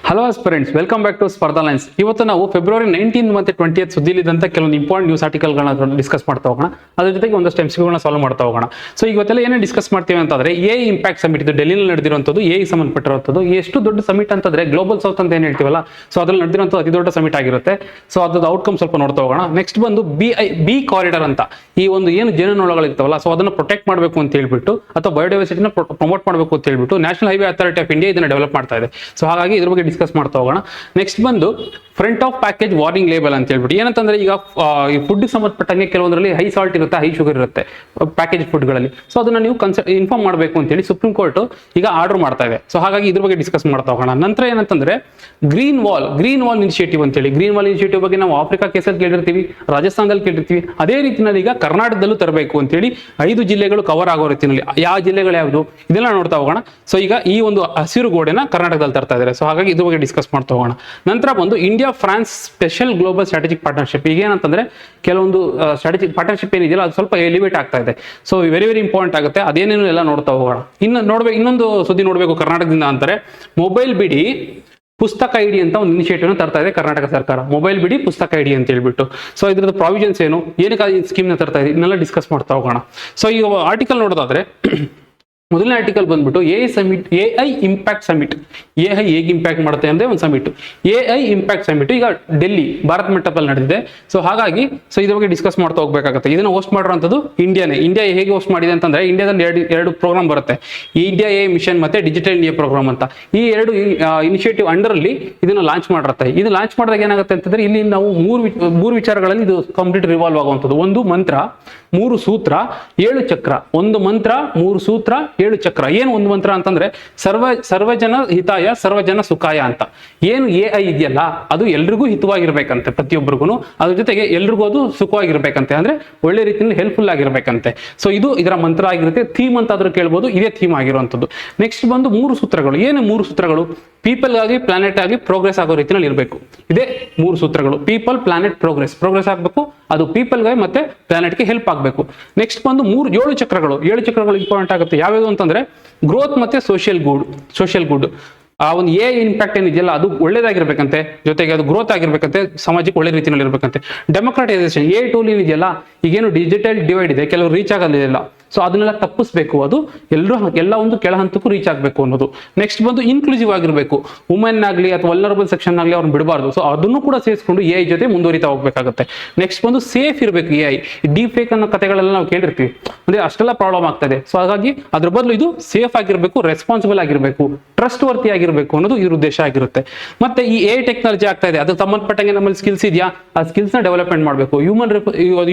Hello aspirants, welcome back to Spardha Lines. ಇವತ್ತು ನಾವು February 19 ಮತ್ತು 20 ಸುದ್ದಿಲಿದ್ದಂಥ ಕೆಲವೊಂದು ಇಂಪಾರ್ಟೆಂಟ್ ನ್ಯೂಸ್ ಆರ್ಟಿಕಲ್ಗಳನ್ನ ಡಿಸ್ಕಸ್ ಮಾಡ್ತಾ ಹೋಗೋಣ. ಅದ್ರ ಜೊತೆಗೆ ಒಂದಷ್ಟು MCQಗಳನ್ನ ಸಾಲ್ವ್ ಮಾಡ್ತಾ ಹೋಗೋಣ. ಸೊ ಇವತ್ತೆಲ್ಲ ಏನೇ ಡಿಸ್ಕಸ್ ಮಾಡ್ತೀವಿ ಅಂತಂದ್ರೆ ಎ ಇಂಪ್ಯಾಕ್ಟ್ ಸಮಿಟ್, ಇದು ಡೆಲ್ಲಿನಲ್ಲಿ ನಡೆದಿರುವಂಥದ್ದು, ಎ ಸಂಬಂಧಪಟ್ಟಿರುವಂಥದ್ದು. ಎಷ್ಟು ದೊಡ್ಡ ಸಮಿಟ್ ಅಂತಂದ್ರೆ ಗ್ಲೋಬಲ್ ಸೌತ್ ಅಂತ ಏನು ಹೇಳ್ತೀವಲ್ಲ, ಸೊ ಅದ್ರಲ್ಲಿ ನಡೆದಿರುವಂಥ ಅತಿ ದೊಡ್ಡ ಸಮಿಟ್ ಆಗಿರುತ್ತೆ. ಸೊ ಅದ್ರ ಔಟ್ಕಮ್ ಸ್ವಲ್ಪ ನೋಡ್ತಾ ಹೋಗೋಣ. ನೆಕ್ಸ್ಟ್ ಬಂದು ಬಿ ಕಾರಿಡಾರ್ ಅಂತ, ಈ ಒಂದು ಏನು ಜೇನುನೊಣಗಳಿರ್ತಾವಲ್ಲ, ಸೊ ಅದನ್ನ ಪ್ರೊಟೆಕ್ಟ್ ಮಾಡಬೇಕು ಅಂತ ಹೇಳ್ಬಿಟ್ಟು ಅಥವಾ ಬಯೋಡೈವರ್ಸಿಟಿನ ಪ್ರಮೋಟ್ ಮಾಡಬೇಕು ಅಂತ ಹೇಳ್ಬಿಟ್ಟು national highway authority of India ಇದನ್ನ ಡೆವಲಪ್ ಮಾಡ್ತಾ ಇದೆ. ಸೊ ಹಾಗಾಗಿ ಇದ್ರ ಬಗ್ಗೆ ಡಿಸ್ಕಸ್ ಮಾಡ್ತಾ ಹೋಗೋಣ. ನೆಕ್ಸ್ಟ್ ಬಂದು front of package warning label ಅಂತ ಹೇಳ್ಬಿಟ್ಟು, ಏನಂತಂದ್ರೆ ಈಗ ಈ ಫುಡ್ ಸಂಬಂಧಪಟ್ಟಂಗೆ ಕೆಲವೊಂದರಲ್ಲಿ ಹೈ ಸಾಲ್ಟ್ ಇರುತ್ತೆ, ಹೈ ಶುಗರ್ ಇರುತ್ತೆ ಪ್ಯಾಕೇಜ್ ಫುಡ್ಗಳಲ್ಲಿ. ಸೊ ಅದನ್ನ ನೀವು ಇನ್ಫಾರ್ಮ್ ಮಾಡಬೇಕು ಅಂತ ಹೇಳಿ ಸುಪ್ರೀಂ ಕೋರ್ಟ್ ಈಗ ಆರ್ಡರ್ ಮಾಡ್ತಾ ಇದೆ. ಸೊ ಹಾಗಾಗಿ ಇದ್ರ ಬಗ್ಗೆ ಡಿಸ್ಕಸ್ ಮಾಡ್ತಾ ಹೋಗೋಣ. ನಂತರ ಏನಂತಂದ್ರೆ ಗ್ರೀನ್ ವಾಲ್ ಇನಿಷಿಯೇಟಿವ್ ಅಂತ ಹೇಳಿ, ಗ್ರೀನ್ ವಾಲ್ ಇನಿಷಿಯೇಟಿವ್ ಬಗ್ಗೆ ನಾವು ಆಫ್ರಿಕಾ ಕೇಸಲ್ಲಿ ಕೇಳಿರ್ತೀವಿ, ರಾಜಸ್ಥಾನದಲ್ಲಿ ಕೇಳಿರ್ತೀವಿ. ಅದೇ ರೀತಿಯಲ್ಲಿ ಈಗ ಕರ್ನಾಟಕದಲ್ಲೂ ತರಬೇಕು ಅಂತ ಹೇಳಿ 5 ಜಿಲ್ಲೆಗಳು ಕವರ್ ಆಗೋ ರೀತಿಯಲ್ಲಿ ಯಾವ ಜಿಲ್ಲೆಗಳು ಯಾವುದು ಇದೆಲ್ಲ ನೋಡ್ತಾ ಹೋಗೋಣ. ಸೊ ಈಗ ಈ ಒಂದು ಹಸಿರು ಗೋಡೆನ ಕರ್ನಾಟಕದಲ್ಲಿ ತರ್ತಾ ಇದ್ದಾರೆ. ಸೊ ಹಾಗಾಗಿ ಇದ್ರ ಬಗ್ಗೆ ಡಿಸ್ಕಸ್ ಮಾಡ್ತಾ ಹೋಗೋಣ. ನಂತರ ಬಂದು India France special global strategic partnership. ಈಗ ಏನಂತಂದ್ರೆ ಕೆಲವೊಂದು ಸ್ಟ್ರಾಟಜಿಕ್ ಪಾರ್ಟ್ನರ್ಶಿಪ್ ಏನಿದೆಯಲ್ಲ ಅದು ಸ್ವಲ್ಪ ಎಲಿವೇಟ್ ಆಗ್ತಾ ಇದೆ. ಸೊ ವೆರಿ ಇಂಪಾರ್ಟೆಂಟ್ ಆಗುತ್ತೆ. ಅದೇನೇನು ಎಲ್ಲ ನೋಡ್ತಾ ಹೋಗೋಣ. ಇನ್ನೊಂದು ಸುದ್ದಿ ನೋಡಬೇಕು ಕರ್ನಾಟಕದಿಂದ ಅಂತಾರೆ, ಮೊಬೈಲ್ ಬಿಡಿ ಪುಸ್ತಕ ಐಡಿ ಅಂತ ಒಂದು ಇನಿಷಿಯೇಟಿವ್ ತರ್ತಾ ಇದೆ ಕರ್ನಾಟಕ ಸರ್ಕಾರ. ಮೊಬೈಲ್ ಬಿಡಿ ಪುಸ್ತಕ ಐಡಿ ಅಂತ ಹೇಳ್ಬಿಟ್ಟು. ಸೊ ಇದ್ರದ್ದು ಪ್ರಾವಿಷನ್ಸ್ ಏನು, ಏನಕ್ಕೆ ಈ ಸ್ಕೀಮ್ನ ತರ್ತಾ ಇದೆ, ಇದನ್ನೆಲ್ಲ ಡಿಸ್ಕಸ್ ಮಾಡ್ತಾ ಹೋಗೋಣ. ಸೊ ಈ ಆರ್ಟಿಕಲ್ ನೋಡೋದಾದ್ರೆ ಮೊದಲನೇ ಆರ್ಟಿಕಲ್ ಬಂದ್ಬಿಟ್ಟು ಎಐ ಇಂಪ್ಯಾಕ್ಟ್ ಸಮಿಟ್. ಎಐ ಹೇಗೆ ಇಂಪ್ಯಾಕ್ಟ್ ಮಾಡುತ್ತೆ ಅಂದ್ರೆ ಒಂದು ಸಮಿಟ್, ಎಐ ಇಂಪ್ಯಾಕ್ಟ್ ಸಮಿಟ್ ಈಗ ಡೆಲ್ಲಿ ಭಾರತ್ ಮಂಟಪದಲ್ಲಿ ನಡೆದಿದೆ. ಸೊ ಹಾಗಾಗಿ ಇದ್ರ ಬಗ್ಗೆ ಡಿಸ್ಕಸ್ ಮಾಡ್ತಾ ಹೋಗ್ಬೇಕಾಗುತ್ತೆ. ಇದನ್ನ ಹೋಸ್ಟ್ ಮಾಡಿರುವಂಥದ್ದು ಇಂಡಿಯಾ ಹೇಗೆ ಹೋಸ್ಟ್ ಮಾಡಿದೆ ಅಂತಂದ್ರೆ, ಇಂಡಿಯಾದಲ್ಲಿ ಎರಡು ಪ್ರೋಗ್ರಾಮ್ ಬರುತ್ತೆ, ಇಂಡಿಯಾ ಎ ಮಿಷನ್ ಮತ್ತೆ ಡಿಜಿಟಲ್ ಇಂಡಿಯಾ ಪ್ರೋಗ್ರಾಮ್ ಅಂತ. ಈ ಎರಡು ಇನಿಷಿಯೇಟಿವ್ ಅಂಡರ್ ಅಲ್ಲಿ ಇದನ್ನ ಲಾಂಚ್ ಮಾಡಿರುತ್ತೆ. ಇದು ಲಾಂಚ್ ಮಾಡಿದಾಗ ಏನಾಗುತ್ತೆ ಅಂತಂದ್ರೆ, ಇಲ್ಲಿ ನಾವು ಮೂರು ವಿಚಾರಗಳಲ್ಲಿ ಇದು ಕಂಪ್ಲೀಟ್ ರಿವಾಲ್ವ್ ಆಗುವಂಥದ್ದು. ಒಂದು ಮಂತ್ರ, 3 ಸೂತ್ರ, 7 ಚಕ್ರ. ಒಂದು ಮಂತ್ರ, 3 ಸೂತ್ರ, 7 ಚಕ್ರ. ಏನು ಒಂದು ಮಂತ್ರ ಅಂತಂದ್ರೆ ಸರ್ವಜನ ಹಿತಾಯ ಸರ್ವಜನ ಸುಖಾಯ ಅಂತ. ಏನು ಎಐ ಇದೆಯಲ್ಲ ಅದು ಎಲ್ರಿಗೂ ಹಿತವಾಗಿರ್ಬೇಕಂತೆ, ಪ್ರತಿಯೊಬ್ಬರಿಗೂ. ಅದ್ರ ಜೊತೆಗೆ ಎಲ್ರಿಗೂ ಅದು ಸುಖವಾಗಿರ್ಬೇಕಂತೆ, ಅಂದ್ರೆ ಒಳ್ಳೆ ರೀತಿಯಲ್ಲಿ ಹೆಲ್ಪ್ಫುಲ್ ಆಗಿರ್ಬೇಕಂತೆ. ಸೊ ಇದು ಇದರ ಮಂತ್ರ ಆಗಿರುತ್ತೆ. ಥೀಮ್ ಅಂತ ಆದ್ರೂ ಕೇಳ್ಬೋದು, ಇದೇ ಥೀಮ್ ಆಗಿರುವಂಥದ್ದು. ನೆಕ್ಸ್ಟ್ ಬಂದು 3 ಸೂತ್ರಗಳು. ಏನು 3 ಸೂತ್ರಗಳು? ಪೀಪಲ್ ಆಗಿ ಪ್ಲಾನೆಟ್ ಆಗಿ ಪ್ರೋಗ್ರೆಸ್ ಆಗೋ ರೀತಿಯಲ್ಲಿ ಇರಬೇಕು. ಇದೇ 3 ಸೂತ್ರಗಳು. ಪೀಪಲ್, ಪ್ಲಾನೆಟ್, ಪ್ರೋಗ್ರೆಸ್ ಆಗಬೇಕು. ಅದು ಪೀಪಲ್ಗೆ ಮತ್ತೆ ಪ್ಲಾನೆಟ್ಗೆ ಹೆಲ್ಪ್ ಆಗಬೇಕು. ನೆಕ್ಸ್ಟ್ ಬಂದು 7 ಚಕ್ರಗಳು. 7 ಚಕ್ರಗಳು ಇಂಪಾರ್ಟೆಂಟ್ ಆಗುತ್ತೆ. ಯಾವ್ಯಾವುದು ಅಂತಂದ್ರೆ ಗ್ರೋತ್ ಮತ್ತೆ ಸೋಷಿಯಲ್ ಗುಡ್. ಆ ಒಂದು ಇಂಪ್ಯಾಕ್ಟ್ ಏನಿದೆಯಲ್ಲ ಅದು ಒಳ್ಳೇದಾಗಿರ್ಬೇಕಂತೆ, ಜೊತೆಗೆ ಅದು ಗ್ರೋತ್ ಆಗಿರ್ಬೇಕಂತೆ, ಸಮಾಜಕ್ಕೆ ಒಳ್ಳೆ ರೀತಿಯಲ್ಲಿ ಇರ್ಬೇಕಂತೆ. ಡೆಮೋಕ್ರಾಟೈಸೇಷನ್, ಟೂಲ್ ಏನಿದೆಯಲ್ಲ, ಈಗೇನು ಡಿಜಿಟಲ್ ಡಿವೈಡ್ ಇದೆ, ಕೆಲವರು ರೀಚ್ ಆಗೋದಿಲ್ಲ. ಸೊ ಅದನ್ನೆಲ್ಲ ತಪ್ಪಿಸ್ಬೇಕು, ಅದು ಎಲ್ಲ ಒಂದು ಕೆಳ ಹಂತಕ್ಕೂ ರೀಚ್ ಆಗಬೇಕು ಅನ್ನೋದು. ನೆಕ್ಸ್ಟ್ ಬಂದು ಇನ್ಕ್ಲೂಸಿವ್ ಆಗಿರಬೇಕು. ವುಮೆನ್ ಆಗಲಿ ಅಥವಾ ವಲ್ನರಬಲ್ ಸೆಕ್ಷನ್ ಆಗಲಿ ಅವ್ರನ್ನ ಬಿಡಬಾರ್ದು. ಸೊ ಅದನ್ನು ಕೂಡ ಸೇರಿಸ್ಕೊಂಡು ಎಐ ಜೊತೆ ಮುಂದುವರಿತಾ ಹೋಗ್ಬೇಕಾಗುತ್ತೆ. ನೆಕ್ಸ್ಟ್ ಬಂದು ಸೇಫ್ ಇರಬೇಕು. ಎಐ ಡೀಪ್ ಫೇಕ್ ಅನ್ನೋ ಕಥೆಗಳೆಲ್ಲ ನಾವು ಕೇಳಿರ್ತೀವಿ, ಅಂದ್ರೆ ಅಷ್ಟೆಲ್ಲ ಪ್ರಾಬ್ಲಮ್ ಆಗ್ತದೆ. ಸೊ ಹಾಗಾಗಿ ಅದ್ರ ಬದಲು ಇದು ಸೇಫ್ ಆಗಿರಬೇಕು, ರೆಸ್ಪಾನ್ಸಿಬಲ್ ಆಗಿರಬೇಕು, ಟ್ರಸ್ಟ್ ವರ್ತಿ ಆಗಿರಬೇಕು ಅನ್ನೋದು ಇದ್ರ ಉದ್ದೇಶ ಆಗಿರುತ್ತೆ. ಮತ್ತೆ ಈ ಎಐ ಟೆಕ್ನಾಲಜಿ ಆಗ್ತಾ ಇದೆ, ಅದಕ್ಕೆ ಸಂಬಂಧಪಟ್ಟಂಗೆ ನಮ್ಮಲ್ಲಿ ಸ್ಕಿಲ್ಸ್ ಇದೆಯಾ, ಆ ಸ್ಕಿಲ್ಸ್ ನ ಡೆವಲಪ್ಮೆಂಟ್ ಮಾಡಬೇಕು,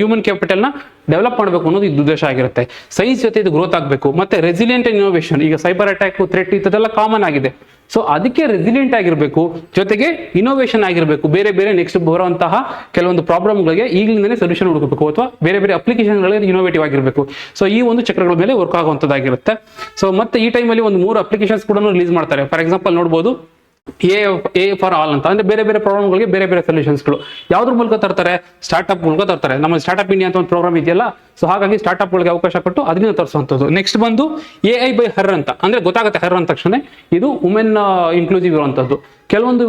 ಹ್ಯೂಮನ್ ಕ್ಯಾಪಿಟಲ್ ನ ಡೆವಲಪ್ ಮಾಡಬೇಕು ಅನ್ನೋದು ಇದು ಉದ್ದೇಶ ಆಗಿರುತ್ತೆ. ಸೈನ್ಸ್ ಜೊತೆ ಇದು ಗ್ರೋತ್ ಆಗಬೇಕು. ಮತ್ತೆ ರೆಸಿಲಿಯಂಟ್ ಇನೋವೇಷನ್, ಈಗ ಸೈಬರ್ ಅಟ್ಯಾಕ್, ಥ್ರೆಟ್ ಇದೆಲ್ಲ ಕಾಮನ್ ಆಗಿದೆ. ಸೊ ಅದಕ್ಕೆ ರೆಸಿಲಿಯಂಟ್ ಆಗಿರಬೇಕು, ಜೊತೆಗೆ ಇನೋವೇಷನ್ ಆಗಿರಬೇಕು. ಬೇರೆ ನೆಕ್ಸ್ಟ್ ಬರುವಂತಹ ಕೆಲವೊಂದು ಪ್ರಾಬ್ಲಮ್ಗಳಿಗೆ ಈಗಲಿಂದನೇ ಸೊಲ್ಯೂಷನ್ ಹುಡುಕಬೇಕು, ಅಥವಾ ಬೇರೆ ಅಪ್ಲಿಕೇಶನ್ಗಳಿಗೆ ಇನೋವೇಟಿವ್ ಆಗಿರಬೇಕು. ಸೊ ಈ ಒಂದು ಚಕ್ರಗಳ ಮೇಲೆ ವರ್ಕ್ ಆಗುವಂತದ್ದಾಗಿರುತ್ತೆ. ಸೊ ಮತ್ತೆ ಈ ಟೈಮಲ್ಲಿ ಒಂದು 3 ಅಪ್ಲಿಕೇಶನ್ಸ್ ಕೂಡ ರಿಲೀಸ್ ಮಾಡ್ತಾರೆ. ಫಾರ್ ಎಕ್ಸಾಂಪಲ್ ನೋಡಬಹುದು ಎ ಫಾರ್ ಆಲ್ ಅಂತ, ಅಂದ್ರೆ ಬೇರೆ ಪ್ರಾಬ್ಲಮ್ಗಳಿಗೆ ಬೇರೆ ಸೊಲ್ಯೂಷನ್ಸ್ಗಳು. ಯಾವ್ದ್ರ ಮೂಲಕ ತರ್ತಾರೆ? ಸ್ಟಾರ್ಟ್ಅಪ್ ಮೂಲಕ ತರ್ತಾರೆ. ನಮ್ಮ ಸ್ಟಾರ್ಟ್ಅಪ್ ಇಂಡಿಯಾ ಅಂತ ಒಂದು ಪ್ರೋಗ್ರಾಮ್ ಇದೆಯಲ್ಲ, ಸೊ ಹಾಗಾಗಿ ಸ್ಟಾರ್ಟ್ಅಪ್ ಗಳಿಗೆ ಅವಕಾಶ ಕೊಟ್ಟು ಅದರಿಂದ ತರಿಸುವಂಥದ್ದು. ನೆಕ್ಸ್ಟ್ ಬಂದು ಎಐ ಬೈ ಹರ್ ಅಂತ, ಅಂದ್ರೆ ಗೊತ್ತಾಗುತ್ತೆ ಹರ್ ಅಂದ ತಕ್ಷಣ ಇದು ವುಮೆನ್ ಇನ್ಕ್ಲೂಸಿವ್ ಇರುವಂತದ್ದು. ಕೆಲವೊಂದು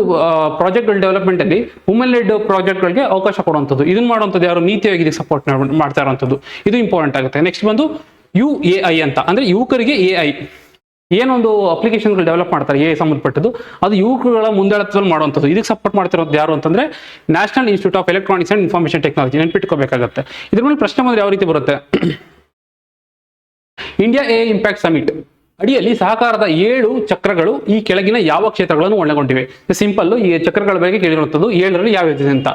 ಪ್ರಾಜೆಕ್ಟ್ಗಳ ಡೆವಲಪ್ಮೆಂಟ್ ಅಲ್ಲಿ ವುಮೆನ್ ಲೆಡ್ ಪ್ರಾಜೆಕ್ಟ್ಗಳಿಗೆ ಅವಕಾಶ ಕೊಡುವಂಥದ್ದು. ಇದನ್ನ ಮಾಡುವಂಥದ್ದು ಯಾರು? ನೀತಿ ಆಯೋಗ ಸಪೋರ್ಟ್ ಮಾಡ್ತಾ ಇರುವಂಥದ್ದು. ಇದು ಇಂಪಾರ್ಟೆಂಟ್ ಆಗುತ್ತೆ. ನೆಕ್ಸ್ಟ್ ಬಂದು UAI ಅಂತ, ಅಂದ್ರೆ ಯುವಕರಿಗೆ ಎಐ ಏನೊಂದು ಅಪ್ಲಿಕೇಶನ್ಗಳು ಡೆವಲಪ್ ಮಾಡ್ತಾರೆ ಎಐ ಸಂಬಂಧಪಟ್ಟದ್ದು, ಅದು ಯುವಕರುಗಳ ಮುಂದಾಳತ್ವದಲ್ಲಿ ಮಾಡುವಂಥದ್ದು. ಇದಕ್ಕೆ ಸಪೋರ್ಟ್ ಮಾಡ್ತಿರೋದು ಯಾರು ಅಂತಂದ್ರೆ national institute of electronics and information technology. ನೆನ್ಪಿಟ್ಕೋಬೇಕಾಗತ್ತೆ. ಇದ್ರ ಮೇಲೆ ಪ್ರಶ್ನೆ ಬಂದ್ರೆ ಯಾವ ರೀತಿ ಬರುತ್ತೆ? ಇಂಡಿಯಾ ಎಐ ಇಂಪ್ಯಾಕ್ಟ್ ಸಮಿಟ್ ಅಡಿಯಲ್ಲಿ ಸಹಕಾರದ 7 ಚಕ್ರಗಳು ಈ ಕೆಳಗಿನ ಯಾವ ಕ್ಷೇತ್ರಗಳನ್ನು ಒಳಗೊಂಡಿವೆ? ಸಿಂಪಲ್, ಈ ಚಕ್ರಗಳ ಬಗ್ಗೆ ಕೇಳಿರುವಂಥದ್ದು 7ರಲ್ಲಿ ಯಾವ್ಯಾವಿದೆ ಅಂತ.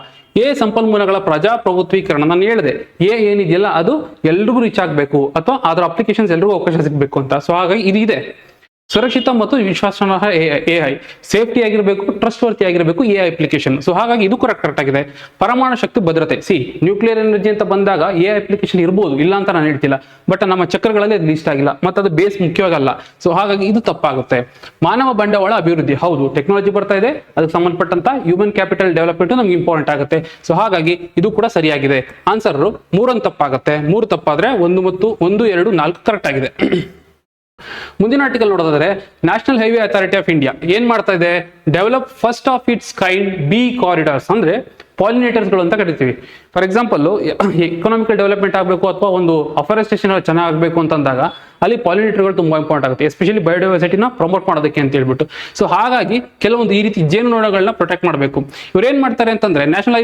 ಸಂಪನ್ಮೂಲಗಳ ಪ್ರಜಾಪ್ರಭುತ್ವೀಕರಣ. ನಾನು ಹೇಳಿದೆ ಏನಿದೆಯಲ್ಲ ಅದು ಎಲ್ರಿಗೂ ರೀಚ್ ಆಗಬೇಕು, ಅಥವಾ ಅದರ ಅಪ್ಲಿಕೇಶನ್ಸ್ ಎಲ್ರಿಗೂ ಅವಕಾಶ ಸಿಗಬೇಕು ಅಂತ. ಸೊ ಹಾಗಾಗಿ ಇದು ಇದೆ. ಸುರಕ್ಷಿತ ಮತ್ತು ವಿಶ್ವಾಸಾರ್ಹ ಎಐ, ಸೇಫ್ಟಿ ಆಗಿರಬೇಕು, ಟ್ರಸ್ಟ್ ವರ್ತಿ ಆಗಿರಬೇಕು ಎಐ ಅಪ್ಲಿಕೇಶನ್. ಸೊ ಹಾಗಾಗಿ ಇದು ಕರೆಕ್ಟ್ ಆಗಿದೆ. ಪರಮಾಣು ಶಕ್ತಿ ಭದ್ರತೆ, ನ್ಯೂಕ್ಲಿಯರ್ ಎನರ್ಜಿ ಅಂತ ಬಂದಾಗ ಎಐ ಅಪ್ಲಿಕೇಶನ್ ಇರ್ಬೋದು, ಇಲ್ಲ ಅಂತ ನಾನು ಹೇಳ್ತಿಲ್ಲ, ಬಟ್ ನಮ್ಮ ಚಕ್ರಗಳಲ್ಲಿ ಅದು ಲಿಸ್ಟ್ ಆಗಿಲ್ಲ, ಮತ್ತೆ ಅದು ಬೇಸ್ ಮುಖ್ಯವಾಗಲ್ಲ. ಸೊ ಹಾಗಾಗಿ ಇದು ತಪ್ಪಾಗುತ್ತೆ. ಮಾನವ ಬಂಡವಾಳ ಅಭಿವೃದ್ಧಿ, ಹೌದು ಟೆಕ್ನಾಲಜಿ ಬರ್ತಾ ಇದೆ, ಅದಕ್ಕೆ ಸಂಬಂಧಪಟ್ಟಂತ ಹ್ಯೂಮನ್ ಕ್ಯಾಪಿಟಲ್ ಡೆವಲಪ್ಮೆಂಟ್ ನಮ್ಗೆ ಇಂಪಾರ್ಟೆಂಟ್ ಆಗುತ್ತೆ. ಸೊ ಹಾಗಾಗಿ ಇದು ಕೂಡ ಸರಿಯಾಗಿದೆ. ಆನ್ಸರ್ 3 ತಪ್ಪಾಗುತ್ತೆ. 3 ತಪ್ಪಾದ್ರೆ 1 ಮತ್ತು 1, 2, 4 ಕರೆಕ್ಟ್ ಆಗಿದೆ. ಮುಂದಿನ ಆರ್ಟಿಕಲ್ ನೋಡೋದಾದ್ರೆ national highway authority of India ಏನ್ ಮಾಡ್ತಾ ಇದೆ, develop first of it's kind B corridors, ಅಂದ್ರೆ ಪಾಲಿನೇಟರ್ಸ್ಗಳು ಅಂತ ಕರಿತೀವಿ. ಫಾರ್ ಎಕ್ಸಾಂಪಲ್, ಎಕನಾಮಿಕಲ್ ಡೆವಲಪ್ಮೆಂಟ್ ಆಗಬೇಕು ಅಥವಾ ಒಂದು ಅಫಾರೆಸ್ಟೇಷನ್ ಚೆನ್ನಾಗಬೇಕು ಅಂತಂದಾಗ ಅಲ್ಲಿ ಪಾಲಿನೇಟರ್ಗಳು ತುಂಬಾ ಇಂಪಾರ್ಟೆಂಟ್ ಆಗುತ್ತೆ, ಎಸ್ಪೆಷಲಿ ಬಯೋಡೈವರ್ಸಿಟಿನ ಪ್ರಮೋಟ್ ಮಾಡೋದಕ್ಕೆ ಅಂತ ಹೇಳ್ಬಿಟ್ಟು. ಸೊ ಹಾಗಾಗಿ ಕೆಲವೊಂದು ಈ ರೀತಿ ಜೇನುನೊಣಗಳನ್ನ ಪ್ರೊಟೆಕ್ಟ್ ಮಾಡಬೇಕು. ಇವ್ರು ಏನ್ ಮಾಡ್ತಾರೆ ಅಂತಂದ್ರೆ ನ್ಯಾಷನಲ್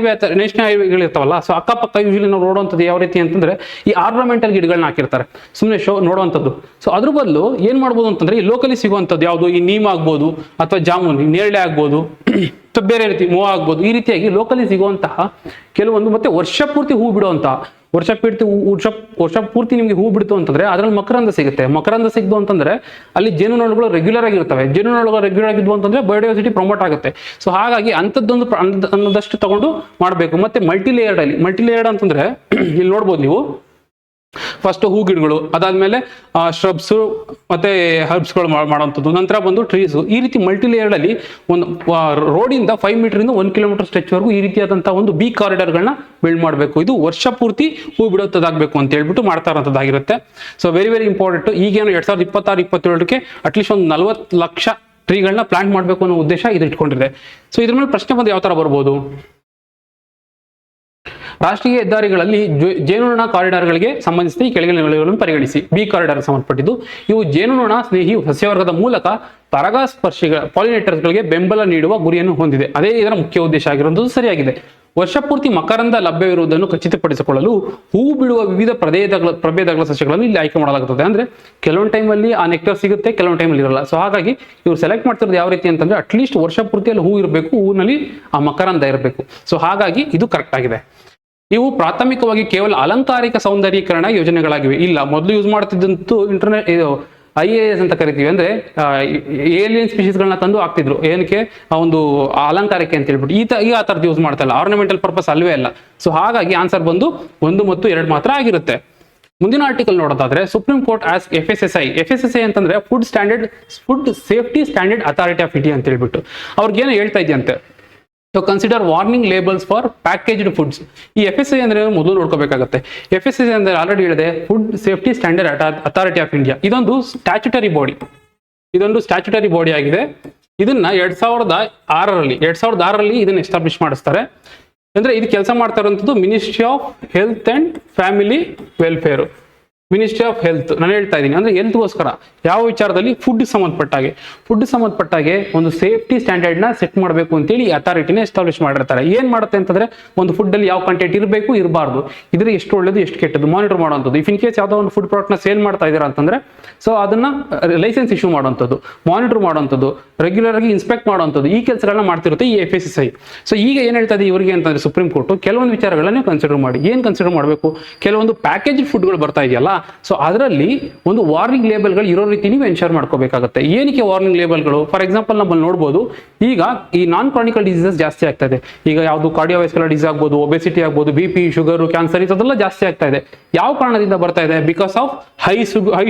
ಹೈವೇಗಳು ಇರ್ತಾವಲ್ಲ, ಸೊ ಅಕ್ಕಪಕ್ಕ ಯೂಶಲಿ ನಾವು ನೋಡುವಂಥದ್ದು ಯಾವ ರೀತಿ ಅಂತಂದ್ರೆ ಈ ಆರ್ನಮೆಂಟಲ್ ಗಿಡಗಳನ್ನ ಹಾಕಿರ್ತಾರೆ ಸುಮ್ಮನೆ ಶೋ ನೋಡುವಂಥದ್ದು. ಸೊ ಅದ್ರ ಬದಲು ಏನ್ ಮಾಡ್ಬೋದು ಅಂತಂದ್ರೆ ಈ ಲೋಕಲಿ ಸಿಗುವಂಥದ್ದು ಯಾವುದು, ಈ ನೀಮ್ ಆಗ್ಬೋದು ಅಥವಾ ಜಾಮೂನ್, ನೇರಳೆ ಆಗ್ಬೋದು, ಬೇರೆ ರೀತಿ ಮೋ ಆಗ್ಬೋದು, ಈ ರೀತಿಯಾಗಿ ಲೋಕಲಿ ಸಿಗುವಂತಹ ಕೆಲವೊಂದು, ಮತ್ತೆ ವರ್ಷ ಪೂರ್ತಿ ಹೂ ಬಿಡುವಂತಹ, ವರ್ಷ ಪೂರ್ತಿ ನಿಮಗೆ ಹೂ ಬಿಡ್ತು ಅಂತಂದ್ರೆ ಅದ್ರಲ್ಲಿ ಮಕರಂದ ಸಿಗುತ್ತೆ. ಮಕರಂದ ಸಿಗ್ದು ಅಂತಂದ್ರೆ ಅಲ್ಲಿ ಜೇನುನೊಣಗಳು ರೆಗ್ಯುಲರ್ ಆಗಿರ್ತವೆ. ಜೇನುನೊಣಗಳು ರೆಗ್ಯುಲರ್ ಆಗಿದ್ವು ಅಂತಂದ್ರೆ ಬಯೋಡೈವರ್ಸಿಟಿ ಪ್ರಮೋಟ್ ಆಗುತ್ತೆ. ಸೊ ಹಾಗಾಗಿ ಅಂಥದ್ದೊಂದು ಅನ್ನೋದಷ್ಟು ತಗೊಂಡು ಮಾಡಬೇಕು. ಮತ್ತೆ ಮಲ್ಟಿಲೇಯರ್ಡ್ ಅಂತಂದ್ರೆ ಇಲ್ಲಿ ನೋಡ್ಬೋದು ನೀವು, ಫಸ್ಟ್ ಹೂ ಗಿಡಗಳು, ಅದಾದ್ಮೇಲೆ ಶ್ರಬ್ಸ್ ಮತ್ತೆ ಹರ್ಬ್ಸ್ಗಳು ಮಾಡುವಂಥದ್ದು, ನಂತರ ಬಂದು ಟ್ರೀಸ್. ಈ ರೀತಿ ಮಲ್ಟಿಲೇಯರ್ಡ್ ಅಲ್ಲಿ ಒಂದು ರೋಡಿಂದ 5 ಮೀಟರ್ 1 ಕಿಲೋಮೀಟರ್ ಸ್ಟ್ರೆಚ್ ವರೆಗೂ ಈ ರೀತಿಯಾದಂತಹ ಒಂದು ಬಿ ಕಾರಿಡಾರ್ಗಳನ್ನ ಬಿಲ್ಡ್ ಮಾಡಬೇಕು. ಇದು ವರ್ಷ ಪೂರ್ತಿ ಹೂ ಬಿಡೋದಾಗಬೇಕು ಅಂತ ಹೇಳ್ಬಿಟ್ಟು ಮಾಡ್ತಾ ಇರೋಂಥದ್ದಾಗಿರುತ್ತೆ. So very very important. ಈಗೇನು 2026-27ಕ್ಕೆ ಅಟ್ಲೀಸ್ಟ್ ಒಂದು 40 ಲಕ್ಷ ಟ್ರೀಗಳನ್ನ ಪ್ಲಾಂಟ್ ಮಾಡಬೇಕು ಅನ್ನೋ ಉದ್ದೇಶ ಇದು ಇಟ್ಕೊಂಡಿದೆ. ಸೊ ಇದ್ರ ಮೇಲೆ ಪ್ರಶ್ನೆ ಬಂದು ಯಾವ ತರ ಬರ್ಬೋದು, ರಾಷ್ಟ್ರೀಯ ಹೆದ್ದಾರಿಗಳಲ್ಲಿ ಜೇನುನೊಣ ಕಾರಿಡಾರ್ಗಳಿಗೆ ಸಂಬಂಧಿಸಿದ ಈ ಕೆಳಗಿನ ಪರಿಗಣಿಸಿ. ಬಿ ಕಾರಿಡಾರ್ ಸಂಬಂಧಪಟ್ಟಿದ್ದು ಇವು ಜೇನುನೊಣ ಸ್ನೇಹಿ ಸಸ್ಯವರ್ಗದ ಮೂಲಕ ಪರಾಗಸ್ಪರ್ಶಿಗಳ ಪಾಲಿನೇಟರ್ಸ್ಗಳಿಗೆ ಬೆಂಬಲ ನೀಡುವ ಗುರಿಯನ್ನು ಹೊಂದಿದೆ. ಅದೇ ಇದರ ಮುಖ್ಯ ಉದ್ದೇಶ ಆಗಿರುವುದು ಸರಿಯಾಗಿದೆ. ವರ್ಷಪೂರ್ತಿ ಮಕರಂದ ಲಭ್ಯವಿರುವುದನ್ನು ಖಚಿತಪಡಿಸಿಕೊಳ್ಳಲು ಹೂ ಬಿಡುವ ವಿವಿಧ ಪ್ರಭೇದಗಳ ಸಸ್ಯಗಳನ್ನು ಇಲ್ಲಿ ಆಯ್ಕೆ ಮಾಡಲಾಗುತ್ತದೆ. ಅಂದ್ರೆ ಕೆಲವೊಂದು ಟೈಮಲ್ಲಿ ಆ ನೆಕ್ಟರ್ ಸಿಗುತ್ತೆ, ಕೆಲವೊಂದು ಟೈಮಲ್ಲಿ ಇರಲ್ಲ. ಸೊ ಹಾಗಾಗಿ ಇವ್ರು ಸೆಲೆಕ್ಟ್ ಮಾಡ್ತಿರೋದು ಯಾವ ರೀತಿ ಅಂತಂದ್ರೆ ಅಟ್ಲೀಸ್ಟ್ ವರ್ಷ ಪೂರ್ತಿಯಲ್ಲಿ ಹೂ ಇರಬೇಕು, ಹೂವಿನಲ್ಲಿ ಆ ಮಕರಂದ ಇರಬೇಕು. ಸೊ ಹಾಗಾಗಿ ಇದು ಕರೆಕ್ಟ್ ಆಗಿದೆ. ಇವು ಪ್ರಾಥಮಿಕವಾಗಿ ಕೇವಲ ಅಲಂಕಾರಿಕ ಸೌಂದರ್ಯೀಕರಣ ಯೋಜನೆಗಳಾಗಿವೆ. ಇಲ್ಲ, ಮೊದಲು ಯೂಸ್ ಮಾಡ್ತಿದ್ದಂತೂ ಇಂಟರ್ನೆಟ್ ಇದು IAS ಅಂತ ಕರಿತೀವಿ, ಅಂದ್ರೆ ಏಲಿಯನ್ ಸ್ಪೀಶೀಸ್ಗಳನ್ನ ತಂದು ಹಾಕ್ತಿದ್ರು. ಏನಕ್ಕೆ, ಒಂದು ಅಲಂಕಾರಕ್ಕೆ ಅಂತ ಹೇಳ್ಬಿಟ್ಟು. ಈ ಆ ಥರದ್ದು ಯೂಸ್ ಮಾಡ್ತಾ ಇಲ್ಲ, ಆರ್ನಮೆಂಟಲ್ ಪರ್ಪಸ್ ಅಲ್ವೇ ಅಲ್ಲ. ಸೊ ಹಾಗಾಗಿ ಆನ್ಸರ್ ಬಂದು 1 ಮತ್ತು 2 ಮಾತ್ರ ಆಗಿರುತ್ತೆ. ಮುಂದಿನ ಆರ್ಟಿಕಲ್ ನೋಡೋದಾದ್ರೆ ಸುಪ್ರೀಂ ಕೋರ್ಟ್ ಆಸ್ FSSAI ಅಂತಂದ್ರೆ food safety standard authority of India ಅಂತ ಹೇಳ್ಬಿಟ್ಟು ಅವ್ರಿಗೇನೋ ಹೇಳ್ತಾ ಇದೆಯಂತೆ. So consider warning labels for packaged foods. ಈ FSSAI ಅಂದ್ರೆ ಮೊದಲು ನೋಡ್ಕೋಬೇಕಾಗುತ್ತೆ. FSSAI ಅಂದ್ರೆ ಆಲ್ರೆಡಿ ಹೇಳಿದೆ, food safety standard authority of India. ಇದೊಂದು ಸ್ಟ್ಯಾಚ್ಯುಟರಿ ಬಾಡಿ ಆಗಿದೆ. ಇದನ್ನ 2006ರಲ್ಲಿ ಇದನ್ನ ಎಸ್ಟಾಬ್ಲಿಷ್ ಮಾಡಿಸ್ತಾರೆ. ಅಂದ್ರೆ ಇದು ಕೆಲಸ ಮಾಡ್ತಾ ಇರುವಂತದ್ದು ministry of health and family welfare. Ministry of health ನಾನು ಹೇಳ್ತಾ ಇದ್ದೀನಿ, ಅಂದ್ರೆ ಹೆಲ್ತ್ಗೋಸ್ಕರ ಯಾವ ವಿಚಾರದಲ್ಲಿ, ಫುಡ್ ಸಂಬಂಧಪಟ್ಟಾಗೆ ಒಂದು ಸೇಫ್ಟಿ ಸ್ಟ್ಯಾಂಡರ್ಡ್ ನ ಸೆಟ್ ಮಾಡಬೇಕು ಅಂತೇಳಿ ಈ ಅಥಾರಿಟಿನ ಎಸ್ಟಾಬ್ಲಿಷ್ ಮಾಡಿರ್ತಾರೆ. ಏನ್ ಮಾಡುತ್ತೆ ಅಂತಂದ್ರೆ ಒಂದು ಫುಡ್ ಅಲ್ಲಿ ಯಾವ ಕಂಟೆಂಟ್ ಇರಬೇಕು, ಇರಬಾರ್ದು, ಇದ್ರೆ ಎಷ್ಟು ಒಳ್ಳೇದು ಎಷ್ಟು ಕೆಟ್ಟದ್ದು ಮಾನಿಟರ್ ಮಾಡುವಂಥದ್ದು. ಇಫ್ ಇನ್ ಕೇಸ್ ಯಾವ್ದೋ ಒಂದು ಫುಡ್ ಪ್ರಾಡಕ್ಟ್ ನ ಸೇಲ್ ಮಾಡ್ತಾ ಇದ್ದೀರಾ ಅಂತಂದ್ರೆ ಸೊ ಅದನ್ನ ಲೈಸೆನ್ಸ್ ಇಶ್ಯೂ ಮಾಡುವಂಥದ್ದು, ಮಾನಿಟರ್ ಮಾಡುವಂಥದ್ದು, ರೆಗ್ಯುಲರ್ ಆಗಿ ಇನ್ಸ್ಪೆಕ್ಟ್ ಮಾಡುವಂಥದ್ದು, ಈ ಕೆಲಸಗಳನ್ನ ಮಾಡ್ತಿರುತ್ತೆ ಈ FSSAI. ಸೊ ಈಗ ಏನ್ ಹೇಳ್ತಾ ಇದೆ ಇವರಿಗೆ ಅಂತಂದ್ರೆ ಸುಪ್ರೀಂ ಕೋರ್ಟ್ ಕೆಲವೊಂದು ವಿಚಾರಗಳನ್ನ ಕನ್ಸಿಡರ್ ಮಾಡಿ. ಏನ್ ಕನ್ಸಿಡರ್ ಮಾಡಬೇಕು, ಕೆಲವೊಂದು ಪ್ಯಾಕೇಜ್ ಫುಡ್ಗಳು ಬರ್ತಾ ಇದೆಯಲ್ಲ, ಸೊ ಅದರಲ್ಲಿ ಒಂದು ವಾರ್ನಿಂಗ್ ಲೇಬಲ್ಗಳು ಇರೋ ರೀತಿ ನೀವು ಎನ್ಶೋರ್ ಮಾಡ್ಕೋಬೇಕಾಗುತ್ತೆ. ಏನಕ್ಕೆ ವಾರ್ನಿಂಗ್ ಲೇಬಲ್ಗಳು? ಫಾರ್ ಎಕ್ಸಾಂಪಲ್ ನಮ್ಮಲ್ಲಿ ನೋಡ್ಬೋದು, ಈಗ ಈ ನಾನ್ ಕ್ರಾನಿಕಲ್ ಡಿಸೀಸಸ್ ಜಾಸ್ತಿ ಆಗ್ತಾ ಇದೆ. ಈಗ ಯಾವುದು ಕಾರ್ಡಿಯೋವೈಸ್ಕ್ಯುಲರ್ ಡಿಸೀಸ್ ಆಗ್ಬೋದು, ಒಬೆಸಿಟಿ ಆಗ್ಬೋದು, BP, ಶುಗರ್, ಕ್ಯಾನ್ಸರ್, ಇದೆಲ್ಲ ಜಾಸ್ತಿ ಆಗ್ತಾ ಇದೆ. ಯಾವ ಕಾರಣದಿಂದ ಬರ್ತಾ ಇದೆ? Because of high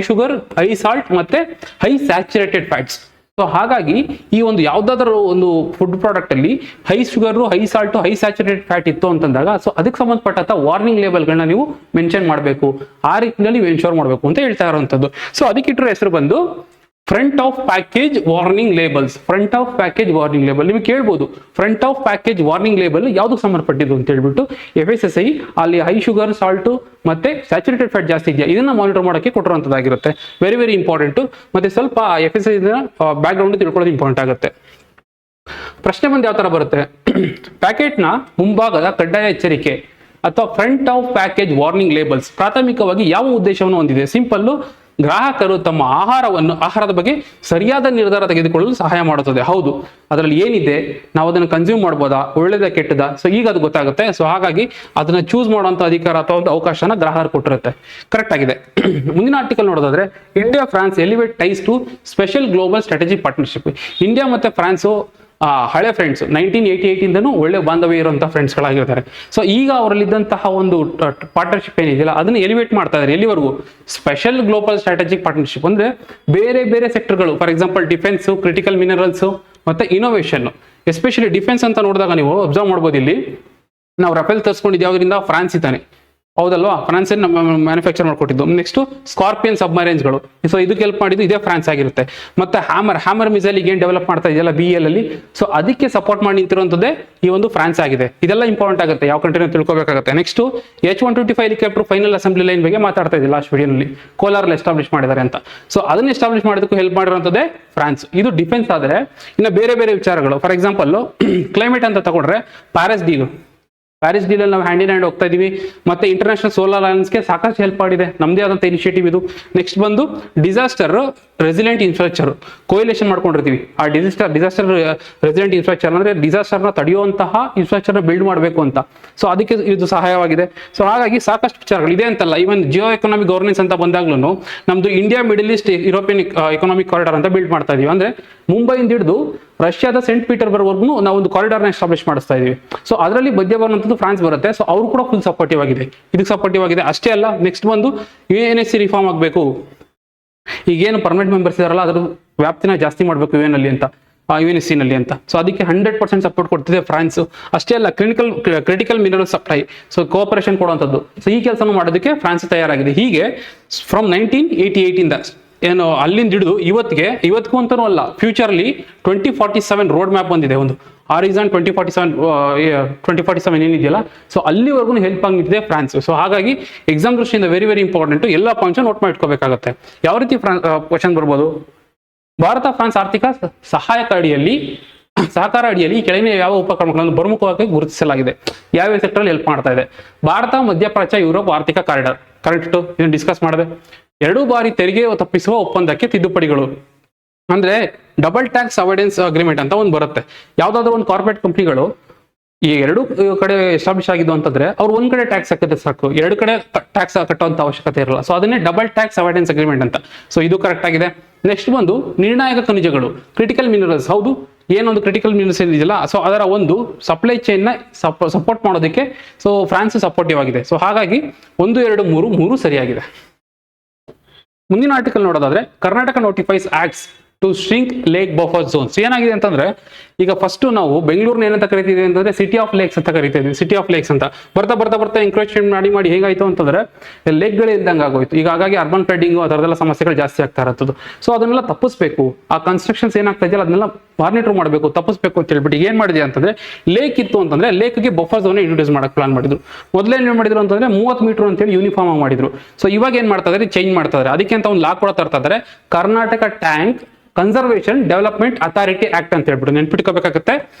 sugar, high salt ಮತ್ತೆ ಹೈ ಸ್ಯಾಚುರೇಟೆಡ್ ಫ್ಯಾಟ್ಸ್. ಸೊ ಹಾಗಾಗಿ ಈ ಒಂದು ಯಾವ್ದಾದ್ರು ಒಂದು ಫುಡ್ ಪ್ರಾಡಕ್ಟ್ ಅಲ್ಲಿ high sugar, high salt, high saturated fat ಇತ್ತು ಅಂತಂದಾಗ ಸೊ ಅದಕ್ಕೆ ಸಂಬಂಧಪಟ್ಟಂತ ವಾರ್ನಿಂಗ್ ಲೇಬಲ್ಗಳನ್ನ ನೀವು ಮೆನ್ಷನ್ ಮಾಡಬೇಕು. ಆ ರೀತಿಯಲ್ಲಿ ಎನ್ಶೋರ್ ಮಾಡಬೇಕು ಅಂತ ಹೇಳ್ತಾ ಇರುವಂತದ್ದು. ಸೊ ಅದಕ್ಕೆ ಇಟ್ಟರೆ ಹೆಸರು ಬಂದು front of package warning labels. ನಿಮಗೆ ಕೇಳ್ಬೋದು, front of package warning label ಯಾವ್ದಕ್ಕೆ ಸಂಬಂಧಪಟ್ಟಿದ್ದು ಅಂತ ಹೇಳ್ಬಿಟ್ಟು. FSSAI ಅಲ್ಲಿ ಹೈ ಶುಗರ್, ಸಾಲ್ಟ್ ಮತ್ತೆ ಸ್ಯಾಚುರೇಟೆಡ್ ಫ್ಯಾಟ್ ಜಾಸ್ತಿ ಇದೆಯಾ ಇದನ್ನ ಮಾನಿಟರ್ ಮಾಡೋಕೆ ಕೊಟ್ಟಿರುವಂತದ್ದಾಗಿರುತ್ತೆ. Very very important. ಮತ್ತೆ ಸ್ವಲ್ಪ FSSAI ಬ್ಯಾಕ್ ಗ್ರೌಂಡ್ ತಿಳ್ಕೊಳ್ಳೋದು ಇಂಪಾರ್ಟೆಂಟ್ ಆಗುತ್ತೆ. ಪ್ರಶ್ನೆ ಬಂದು ಯಾವ ತರ ಬರುತ್ತೆ, ಪ್ಯಾಕೆಟ್ನ ಮುಂಭಾಗದ ಕಡ್ಡಾಯ ಎಚ್ಚರಿಕೆ ಅಥವಾ front of package warning labels ಪ್ರಾಥಮಿಕವಾಗಿ ಯಾವ ಉದ್ದೇಶವನ್ನು ಹೊಂದಿದೆ? ಸಿಂಪಲ್, ಗ್ರಾಹಕರು ತಮ್ಮ ಆಹಾರದ ಬಗ್ಗೆ ಸರಿಯಾದ ನಿರ್ಧಾರ ತೆಗೆದುಕೊಳ್ಳಲು ಸಹಾಯ ಮಾಡುತ್ತದೆ. ಹೌದು, ಅದರಲ್ಲಿ ಏನಿದೆ, ನಾವು ಅದನ್ನು ಕನ್ಸ್ಯೂಮ್ ಮಾಡ್ಬೋದಾ, ಒಳ್ಳೇದ ಕೆಟ್ಟದ, ಸೊ ಈಗ ಅದು ಗೊತ್ತಾಗುತ್ತೆ. ಸೊ ಹಾಗಾಗಿ ಅದನ್ನ ಚೂಸ್ ಮಾಡುವಂತ ಅಧಿಕಾರ ಅಥವಾ ಒಂದು ಅವಕಾಶನ ಗ್ರಾಹಕರು ಕೊಟ್ಟಿರುತ್ತೆ. ಕರೆಕ್ಟ್ ಆಗಿದೆ. ಮುಂದಿನ ಆರ್ಟಿಕಲ್ ನೋಡೋದಾದ್ರೆ India France elevate ties to special global strategic partnership. India ಮತ್ತೆ ಫ್ರಾನ್ಸು ಹಳೆ ಫ್ರೆಂಡ್ಸ್, 1988 ಇಂದನೂ ಒಳ್ಳೆ ಬಾಂಧವ್ಯ ಇರುವಂತಹ ಫ್ರೆಂಡ್ಸ್ಗಳಾಗಿರ್ತಾರೆ. ಸೊ ಈಗ ಅವರಲ್ಲಿದ್ದಂತಹ ಒಂದು ಪಾರ್ಟ್ನರ್ಶಿಪ್ ಏನಿದೆಯಲ್ಲ ಅದನ್ನ ಎಲಿವೇಟ್ ಮಾಡ್ತಾ ಇದ್ದಾರೆ. ಎಲ್ಲಿವರೆಗೂ? Special global strategic partnership. ಅಂದ್ರೆ ಬೇರೆ ಬೇರೆ ಸೆಕ್ಟರ್ಗಳು, for example defence, critical minerals ಮತ್ತೆ ಇನೋವೇಷನ್. ಎಸ್ಪೆಷಲಿ ಡಿಫೆನ್ಸ್ ಅಂತ ನೋಡಿದಾಗ ನೀವು ಅಬ್ಸರ್ವ್ ಮಾಡ್ಬೋದು, ಇಲ್ಲಿ ನಾವು ರಫೇಲ್ ತರಿಸ್ಕೊಂಡಿದ್ದು ಯಾವ್ದ್ರಿಂದ? ಫ್ರಾನ್ಸ್ ಇದ್ದಾನೆ. ಹೌದಲ್ವಾ, ಫ್ರಾನ್ಸ್ ಮ್ಯಾನುಫ್ಯಾಕ್ಚರ್ ಮಾಡ್ಕೊಟ್ಟಿದ್ದು. ನೆಕ್ಸ್ಟ್ ಸ್ಕಾರ್ಪಿಯನ್ ಸಬ್ಮರೈನ್ಸ್ಗಳು, ಸೊ ಇದಕ್ಕೆ ಹೆಲ್ಪ್ ಮಾಡಿದ್ದು ಇದೇ ಫ್ರಾನ್ಸ್ ಆಗಿರುತ್ತೆ. ಮತ್ತೆ ಹ್ಯಾಮರ್ ಮಿಸೈಲ್ ಈಗ ಏನು ಡೆವಲಪ್ ಮಾಡ್ತಾ ಇದೆಯಲ್ಲ BEL ಅಲ್ಲಿ, ಸೊ ಅದಕ್ಕೆ ಸಪೋರ್ಟ್ ಮಾಡಿ ನಿಂತಿರುವಂಥದ್ದೇ ಈ ಒಂದು ಫ್ರಾನ್ಸ್ ಆಗಿದೆ. ಇದೆಲ್ಲ ಇಂಪಾರ್ಟೆಂಟ್ ಆಗುತ್ತೆ, ಯಾವ ಕಂಟ್ರಿನ ತಿಳ್ಕೊಬೇಕಾಗುತ್ತೆ. Next H-125 helicopter final assembly line ಬಗ್ಗೆ ಮಾತಾಡ್ತಾ ಇದ್ದೆ ಲಾಸ್ಟ್ ವಿಡಿಯೋನಲ್ಲಿ, ಕೋಲಾರಲ್ಲಿ ಎಸ್ಟಾಬ್ಲಿಷ್ ಮಾಡಿದ್ದಾರೆ ಅಂತ. ಸೊ ಅದನ್ನ ಎಸ್ಟಾಬ್ಲಿಷ್ ಮಾಡೋದಕ್ಕೂ ಹೆಲ್ಪ್ ಮಾಡಿರುವಂಥದ್ದೇ ಫ್ರಾನ್ಸ್. ಇದು ಡಿಫೆನ್ಸ್ ಆದರೆ ಇನ್ನು ಬೇರೆ ಬೇರೆ ವಿಚಾರಗಳು, ಫಾರ್ ಎಕ್ಸಾಂಪಲ್ ಕ್ಲೈಮೇಟ್ ಅಂತ ತಗೊಂಡ್ರೆ ಪ್ಯಾರಿಸ್ ಡೀಲ್ ನಾವು ಹ್ಯಾಂಡ್ ಇನ್ ಹ್ಯಾಂಡ್ ಹೋಗ್ತಾ ಇದೀವಿ. ಮತ್ತೆ ಇಂಟರ್ನ್ಯಾಷನಲ್ ಸೋಲಾರ್ ಅಲಯನ್ಸ್ಗೆ ಸಾಕಷ್ಟು ಹೆಲ್ಪ್ ಮಾಡಿದೆ, ನಮ್ಮದೇ ಆದಂಥ ಇನಿಷಿಯೇಟಿವ್ ಇದು. ನೆಕ್ಸ್ಟ್ ಬಂದು ಡಿಸಾಸ್ಟರ್ ರೆಸಿಲೆಂಟ್ ಇನ್ಫ್ರಾಸ್ಟ್ರಕ್ಚರ್ ಕೋಯಿಲೇಷನ್ ಮಾಡ್ಕೊಂಡಿರ್ತೀವಿ. ಆ ಡಿಸಾಸ್ಟರ್ ರೆಸಿಲೆಂಟ್ ಇನ್ಫ್ರಾಸ್ಟ್ರಕ್ಚರ್ ಅಂದ್ರೆ ಡಿಸಾಸ್ಟರ್ನ ತಡೆಯುವಂತಹ ಇನ್ಫ್ರಾಸ್ಟ್ರಕ್ಚರ್ನ ಬಿಲ್ಡ್ ಮಾಡಬೇಕು ಅಂತ. ಸೊ ಅದಕ್ಕೆ ಇದು ಸಹಾಯವಾಗಿದೆ. ಸೊ ಹಾಗಾಗಿ ಸಾಕಷ್ಟು ವಿಚಾರಗಳು ಇದೆ ಅಂತಲ್ಲ, ಈವನ್ ಜಿಯೋ ಎಕನಾಮಿಕ್ ಗವರ್ನೆನ್ಸ್ ಅಂತ ಬಂದಾಗ್ಲೂ ನಮ್ದು India middle East European economic corridor ಅಂತ ಬಿಲ್ಡ್ ಮಾಡ್ತಾ ಇದೀವಿ. ಅಂದ್ರೆ ಮುಂಬೈಯಿಂದ ಹಿಡಿದು ರಷ್ಯಾದ ಸೆಂಟ್ ಪೀಟರ್ಬರ್ಗ್ವರೆಗೂ ನಾವು ಒಂದು ಕಾರಿಡಾರ್ನ ಎಸ್ಟಾಬ್ಲಿಷ್ ಮಾಡಿಸ್ತಾ ಇದೀವಿ. ಸೊ ಅದರಲ್ಲಿ ಮಧ್ಯ ಬರುವಂಥದ್ದು ಫ್ರಾನ್ಸ್ ಬರುತ್ತೆ. ಸೊ ಅವರು ಕೂಡ ಫುಲ್ ಸಪೋರ್ಟಿವ್ ಆಗಿದೆ, ಇದಕ್ಕೆ ಸಪೋರ್ಟಿವ್ ಆಗಿದೆ. ಅಷ್ಟೇ ಅಲ್ಲ, ನೆಕ್ಸ್ಟ್ ಬಂದು UNSC ರಿಫಾರ್ಮ್ ಆಗಬೇಕು. ಈಗೇನು ಪರ್ಮನೆಂಟ್ ಮೆಂಬರ್ಸ್ ಇದಾರಲ್ಲ ಅದ್ರ ವ್ಯಾಪ್ತಿನ ಜಾಸ್ತಿ ಮಾಡಬೇಕು UNSC ನಲ್ಲಿ ಅಂತ. ಸೊ ಅದಕ್ಕೆ 100% ಸಪೋರ್ಟ್ ಕೊಡ್ತಿದೆ ಫ್ರಾನ್ಸ್. ಅಷ್ಟೇ ಅಲ್ಲ, critical mineral supply, so cooperation ಕೊಡುವಂಥದ್ದು. ಸೊ ಈ ಕೆಲಸನೂ ಮಾಡೋದಕ್ಕೆ ಫ್ರಾನ್ಸ್ ತಯಾರಾಗಿದೆ. ಹೀಗೆ ಫ್ರಮ್ 1988 ಇಂದ ಏನು ಅಲ್ಲಿಂದ ಹಿಡಿದು ಇವತ್ತಿಗೂ ಅಂತನೂ ಅಲ್ಲ, ಫ್ಯೂಚರ್ಲಿ 2047 ರೋಡ್ ಮ್ಯಾಪ್ ಬಂದಿದೆ, ಒಂದು ಹಾರಿಜಾನ್ 2047 ಏನಿದೆಯಲ್ಲ, ಸೊ ಅಲ್ಲಿವರೆಗೂ ಹೆಲ್ಪ್ ಆಗಿದೆ ಫ್ರಾನ್ಸ್. ಸೊ ಹಾಗಾಗಿ ಎಕ್ಸಾಮ್ ದೃಷ್ಟಿಯಿಂದ ವೆರಿ ವೆರಿ ಇಂಪಾರ್ಟೆಂಟ್, ಎಲ್ಲ ಪಾಯಿಂಟ್ಸ್ ನೋಟ್ ಮಾಡಿ ಇಟ್ಕೋಬೇಕಾಗುತ್ತೆ. ಯಾವ ರೀತಿ ಕ್ವಶನ್ ಬರ್ಬೋದು, ಭಾರತ ಫ್ರಾನ್ಸ್ ಆರ್ಥಿಕ ಸಹಕಾರ ಅಡಿಯಲ್ಲಿ ಈ ಕೆಳಗಿನ ಯಾವ ಉಪಕ್ರಮಗಳನ್ನು ಪ್ರಮುಖವಾಗಿ ಗುರುತಿಸಲಾಗಿದೆ, ಯಾವ ಸೆಕ್ಟರ್ ಹೆಲ್ಪ್ ಮಾಡ್ತಾ ಇದೆ? ಭಾರತ ಮಧ್ಯಪ್ರಾಚ್ಯ ಯುರೋಪ್ ಆರ್ಥಿಕ ಕಾರಿಡಾರ್, ಕರೆಕ್ಟ್, ಇದನ್ನು ಡಿಸ್ಕಸ್ ಮಾಡಿದೆ. 2 ಬಾರಿ ತೆರಿಗೆ ತಪ್ಪಿಸುವ ಒಪ್ಪಂದಕ್ಕೆ ತಿದ್ದುಪಡಿಗಳು, ಅಂದ್ರೆ ಡಬಲ್ ಟ್ಯಾಕ್ಸ್ ಅವಾಯ್ಡೆನ್ಸ್ ಅಗ್ರಿಮೆಂಟ್ ಅಂತ ಒಂದು ಬರುತ್ತೆ. ಯಾವ್ದಾದ್ರು ಒಂದು ಕಾರ್ಪೊರೇಟ್ ಕಂಪ್ನಿಗಳು ಈ 2 ಕಡೆ ಎಸ್ಟಾಬ್ಲಿಷ್ ಆಗಿದ್ದು ಅಂತಂದ್ರೆ ಅವ್ರು ಒಂದ್ ಕಡೆ ಟ್ಯಾಕ್ಸ್ ಹಾಕಿದ್ರೆ ಸಾಕು, 2 ಕಡೆ ಟ್ಯಾಕ್ಸ್ ಕಟ್ಟುವಂತ ಅವಶ್ಯಕತೆ ಇರಲ್ಲ. ಸೊ ಅದನ್ನೇ ಡಬಲ್ ಟ್ಯಾಕ್ಸ್ ಅವಾಯ್ಡೆನ್ಸ್ ಅಗ್ರಿಮೆಂಟ್ ಅಂತ. ಸೊ ಇದು ಕರೆಕ್ಟ್ ಆಗಿದೆ. ನೆಕ್ಸ್ಟ್ ಬಂದು ನಿರ್ಣಾಯಕ ಖನಿಜಗಳು, ಕ್ರಿಟಿಕಲ್ ಮಿನರಲ್ಸ್. ಹೌದು, ಏನೊಂದು ಕ್ರಿಟಿಕಲ್ ಮಿನರಲ್ಸ್ ಇದೆಯಲ್ಲ, ಸೊ ಅದರ ಒಂದು ಸಪ್ಲೈ ಚೈನ್ ನ ಸಪೋರ್ಟ್ ಮಾಡೋದಕ್ಕೆ ಸೊ ಫ್ರಾನ್ಸ್ ಸಪೋರ್ಟಿವ್ ಆಗಿದೆ. ಸೊ ಹಾಗಾಗಿ 1, 2, 3 ಸರಿಯಾಗಿದೆ. ಮುಂದಿನ ಆರ್ಟಿಕಲ್ ನೋಡೋದಾದ್ರೆ, Karnataka notifies acts to shrink lake buffer zones. ಏನಾಗಿದೆ ಅಂತಂದ್ರೆ, ಈಗ ಫಸ್ಟ್ ನಾವು ಬೆಂಗಳೂರಿನ ಏನಂತ ಕರಿತೀವಿ ಅಂತಂದ್ರೆ ಸಿಟಿ ಆಫ್ ಲೇಕ್ಸ್ ಅಂತ ಕರಿತೀವಿ. ಸಿಟಿ ಆಫ್ ಲೇಕ್ಸ್ ಅಂತ ಬರ್ತಾ ಎನ್ಕ್ರೋಚ್ಮೆಂಟ್ ಮಾಡಿ ಹೇಗಾಯ್ತು ಅಂತಂದ್ರೆ ಲೇಕ್ಗಳೇ ಇದ್ದಂಗೆ ಆಗೋಯ್ತು. ಈಗ ಹಾಗಾಗಿ ಅರ್ಬನ್ ಫ್ಲಡ್ಡಿಂಗ್ ಅದರದೆಲ್ಲ ಸಮಸ್ಯೆಗಳು ಜಾಸ್ತಿ ಆಗ್ತಾ ಇರೋದು. ಸೊ ಅದನ್ನೆಲ್ಲ ತಪ್ಪಿಸ್ಬೇಕು, ಆ ಕನ್ಸ್ಟ್ರಕ್ಷನ್ಸ್ ಏನಾಗ್ತಾ ಇದೆಯಲ್ಲ ಅದನ್ನೆಲ್ಲ ಮಾನಿಟರ್ ಮಾಡಬೇಕು, ತಪ್ಪಿಸ್ಬೇಕು ಅಂತ ಹೇಳ್ಬಿಟ್ಟು ಏನ್ ಮಾಡಿದೆ ಅಂತಂದ್ರೆ, ಲೇಕ್ ಇತ್ತು ಅಂತಂದ್ರೆ ಲೇಕ್ಗೆ ಬಫರ್ ಝೋನ್ ಇಂಟ್ರೊಡ್ಯೂಸ್ ಮಾಡಕ್ ಪ್ಲಾನ್ ಮಾಡಿದ್ರು. ಮೊದಲೇ ಏನ್ ಮಾಡಿದ್ರು ಅಂತಂದ್ರೆ 30 ಮೀಟರ್ ಅಂತೇಳಿ ಯೂನಿಫಾರ್ಮ್ ಆಗಿ ಮಾಡಿದ್ರು. ಸೊ ಇವಾಗ ಏನ್ ಮಾಡ್ತಾ ಇದಾರೆ, ಚೇಂಜ್ ಮಾಡ್ತಾ ಇದಾರೆ. ಅದಕ್ಕೆ ಅಂತ ಒಂದು ಲಾ ಕೂಡ ತರ್ತಾ ಇದಾರೆ, Karnataka tank conservation development authority act ಅಂತ ಹೇಳ್ಬಿಟ್ಟು ನೆನ್ಪಿಟ್ಕೋಬೇಕಾಗುತ್ತೆ.